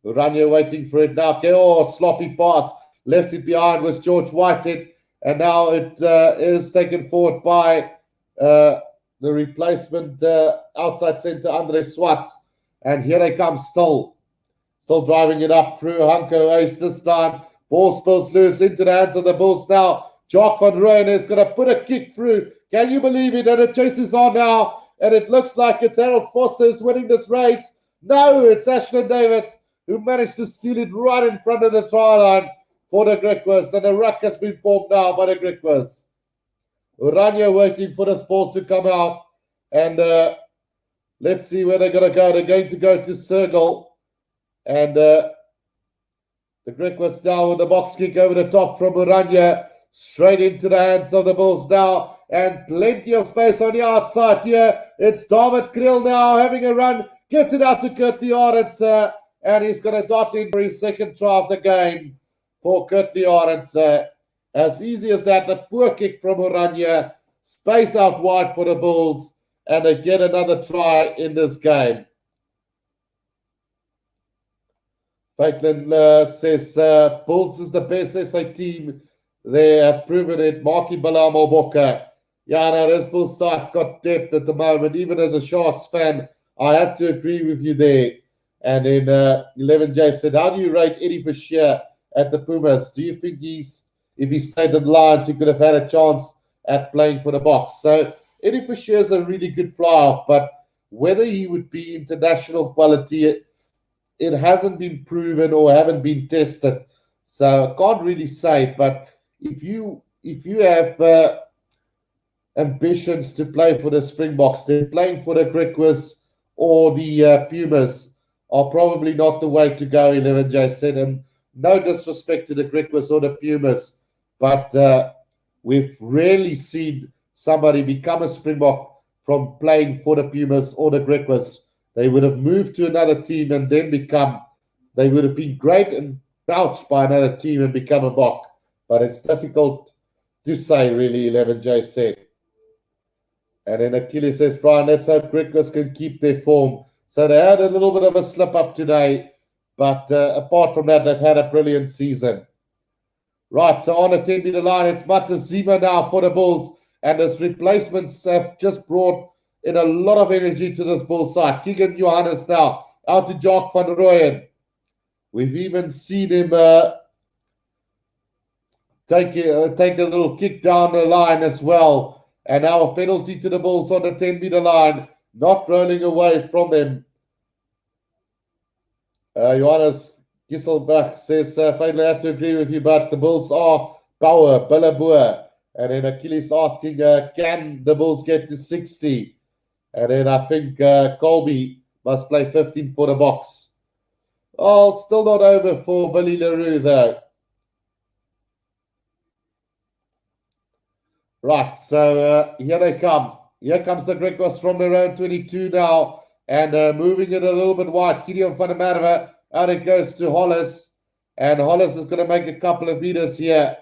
Urania waiting for it now. Oh, sloppy pass. Left it behind was George Whitehead. And now it is taken forward by the replacement outside centre, Andre Swats. And here they come still. Still driving it up through Hanko Ace this time. Ball spills loose into the hands of the Bulls now. Jock van Rooyen is going to put a kick through. Can you believe it? And it chases on now. And it looks like it's Harold Foster is winning this race. No, it's Ashland Davids who managed to steal it right in front of the try line for the Griquas. And a ruck has been formed now by the Griquas. Urania waiting for this ball to come out. And let's see where they're going to go. They're going to go to circle. And the Griquas down with the box kick over the top from Urania. Straight into the hands of the Bulls now. And plenty of space on the outside here. It's David Krill now having a run. Gets it out to Currie Arends. And he's going to dot in for his second try of the game for Currie Arends. As easy as that. A poor kick from Urania. Space out wide for the Bulls. And they get another try in this game. Maitland says Bulls is the best SA team. They have proven it. Marky Balamo Boka. Yeah, no, this Bulls side got depth at the moment. Even as a Sharks fan, I have to agree with you there. And then 11J said, how do you rate Eddie Fisher at the Pumas? Do you think if he stayed in the Lions, he could have had a chance at playing for the Box? So Eddie Fisher is a really good fly-off, but whether he would be international quality, it hasn't been proven or haven't been tested. So I can't really say, but if you have ambitions to play for the Springboks, then playing for the Griquas or the Pumas are probably not the way to go, 11J said. And no disrespect to the Griquas or the Pumas, but we've rarely seen somebody become a Springbok from playing for the Pumas or the Griquas. They would have moved to another team and then they would have been great and vouched by another team and become a Bok. But it's difficult to say, really, 11J said. And then Achilles says, Brian, let's hope Griquas can keep their form. So they had a little bit of a slip-up today, but apart from that, they've had a brilliant season. Right, so on the 10-meter line, it's Matazima now for the Bulls, and his replacements have just brought in a lot of energy to this Bull side. Keegan Johannes now out to Jock van Rooyen. We've even seen him take a little kick down the line as well. And now a penalty to the Bulls on the 10-meter line, not rolling away from them. Johannes Gisselbach says, finally I have to agree with you, but the Bulls are power, Billabua. And then Achilles asking, can the Bulls get to 60? And then I think Colby must play 15 for the Box. Oh, still not over for Willie LaRue, though. Right, so here they come. Here comes the Griquas from their own 22 now. And moving it a little bit wide. Gideon van der Merwe. Out it goes to Hollis. And Hollis is going to make a couple of meters here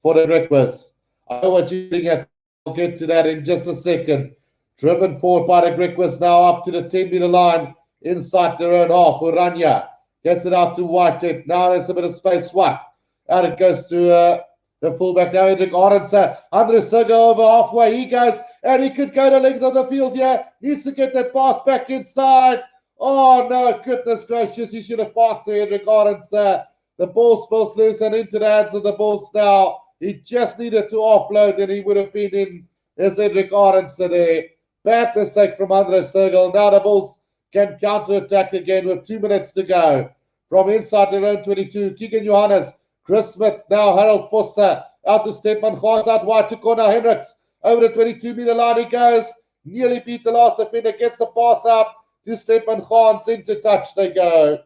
for the Griquas. I know what you're doing at. I'll get to that in just a second. Driven forward by the Griquas now up to the 10-meter line inside their own half. Urania gets it out to Whitehead. Now there's a bit of space. Out it goes to the fullback now, Hendrik Arends. Andre Sugar over halfway. He goes, and he could go to length of the field here. Needs to get that pass back inside. Oh, no, goodness gracious. He should have passed to Hendrik Arends. The ball spills loose and into the hands of the Bulls now. He just needed to offload, and he would have been in. There's Hendrik Arends there. Bad mistake from Andre Sergel. Now the Bulls can counter-attack again with 2 minutes to go. From inside their own 22, Keegan Johannes. Chris Smith, now Harold Foster, out to Stepman Gans, out wide to Connor Hendricks, over the 22-meter line he goes, nearly beat the last defender, gets the pass out to Stepman Gans, into touch they go.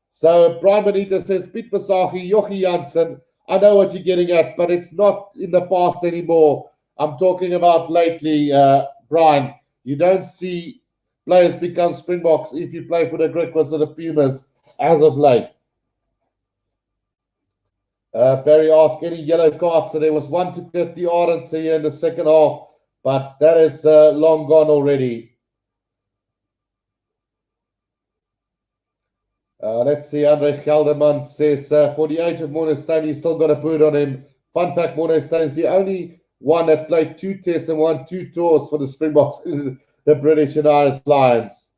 So Brian Benitez says, Piet Versace, Jochie Janssen, I know what you're getting at, but it's not in the past anymore. I'm talking about lately, Brian. You don't see players become Springboks if you play for the Griquas or the Pumas as of late. Barry asked any yellow cards. So there was one to Currie Arends here in the second half, but that is long gone already. Let's see. Andre Gelderman says, for the age of Morne Steyn, he's still got a boot on him. Fun fact, Morne Steyn is the only one that played 2 tests and won 2 tours for the Springboks, the British and Irish Lions.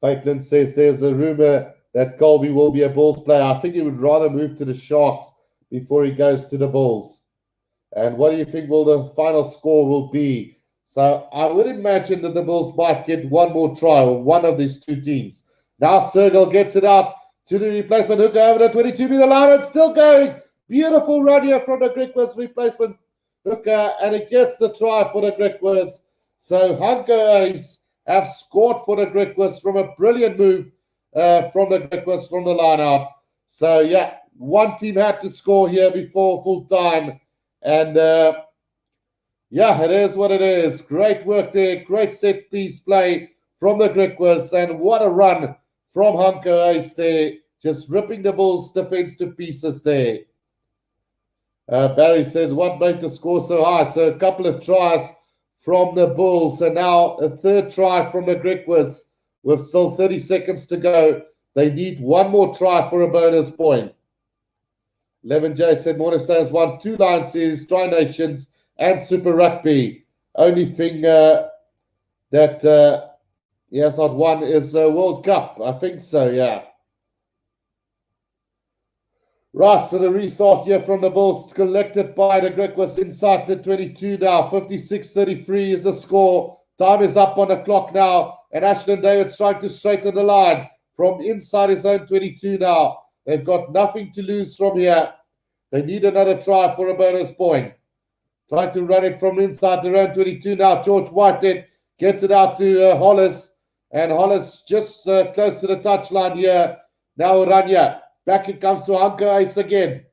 Maitland says there's a rumor that Colby will be a Bulls player. I think he would rather move to the Sharks, before he goes to the Bulls. And what do you think will the final score will be? So I would imagine that the Bulls might get one more try with one of these two teams. Now Sergel gets it out to the replacement hooker over the 22-meter line. It's still going. Beautiful run here from the Griquas replacement hooker, and it gets the try for the Griquas. So Hunker Ace have scored for the Griquas from a brilliant move from the Griquas from the line out. So yeah, one team had to score here before full time. And yeah, it is what it is. Great work there. Great set piece play from the Griquas. And what a run from Hunker Ace there. Just ripping the Bulls' defense to pieces there. Barry says, what made the score so high? So a couple of tries from the Bulls. And now a third try from the Griquas with still 30 seconds to go. They need one more try for a bonus point. 11J said Morningstar won 2 Lion Series, Tri Nations, and Super Rugby. Only thing that he has not won is World Cup. I think so, yeah. Right, so the restart here from the Bulls, collected by the Griquas inside the 22 now. 56-33 is the score. Time is up on the clock now, and Ashton David's trying to straighten the line from inside his own 22 now. They've got nothing to lose from here. They need another try for a bonus point. Trying to run it from inside their own 22 now. George Whitehead gets it out to Hollis. And Hollis just close to the touchline here. Now Urania. Back it comes to Hunker Ace again.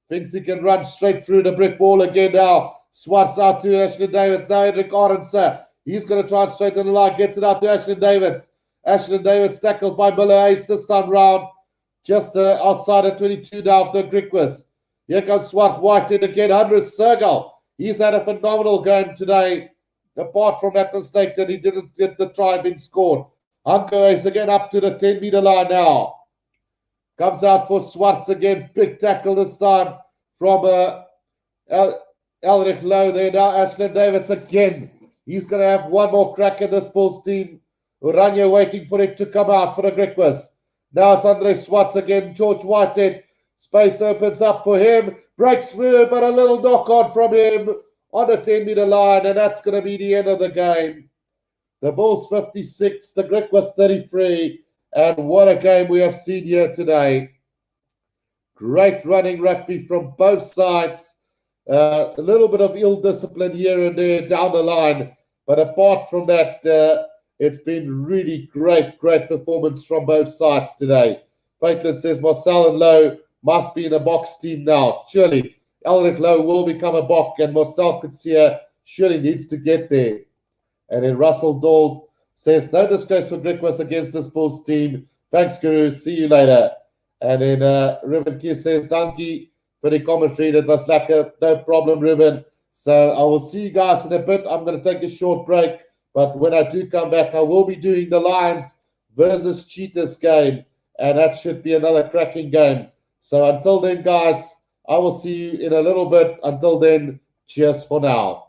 Thinks he can run straight through the brick wall again now. Swats out to Ashley Davids. Now Hendrik Arendse. He's going to try and straighten the line. Gets it out to Ashley Davids. Ashley Davids tackled by Miller Ace this time round. Just outside the 22 now of the Griquas. Here comes Swart Whitehead again. Andres Sergel. He's had a phenomenal game today. Apart from that mistake that he didn't get the try being scored. Hunker Ace again up to the 10-meter line now. Comes out for Swartz again. Big tackle this time from Elrich Lowe there. Now Ashland Davids again. He's going to have one more crack at this Bulls team. Urania waiting for it to come out for the Griquas. Now it's Andre Swartz again. George Whitehead. Space opens up for him. Breaks through, but a little knock-on from him on the 10-meter line, and that's going to be the end of the game. The Bulls 56, the Griquas 33, and what a game we have seen here today. Great running rugby from both sides. A little bit of ill discipline here and there down the line, but apart from that, it's been really great performance from both sides today. Maitland says Marcel and Lowe must be in a box team now. Surely Elrich Lowe will become a box, and Marcel Kutsia surely needs to get there. And then Russell Dahl says, no disgrace for Griquas against this Bulls team. Thanks, Guru. See you later. And then Ruben Kier says, Dankie for the commentary. That was lekker. No problem, Ruben. So I will see you guys in a bit. I'm going to take a short break. But when I do come back, I will be doing the Lions versus Cheetahs game. And that should be another cracking game. So until then, guys, I will see you in a little bit. Until then, cheers for now.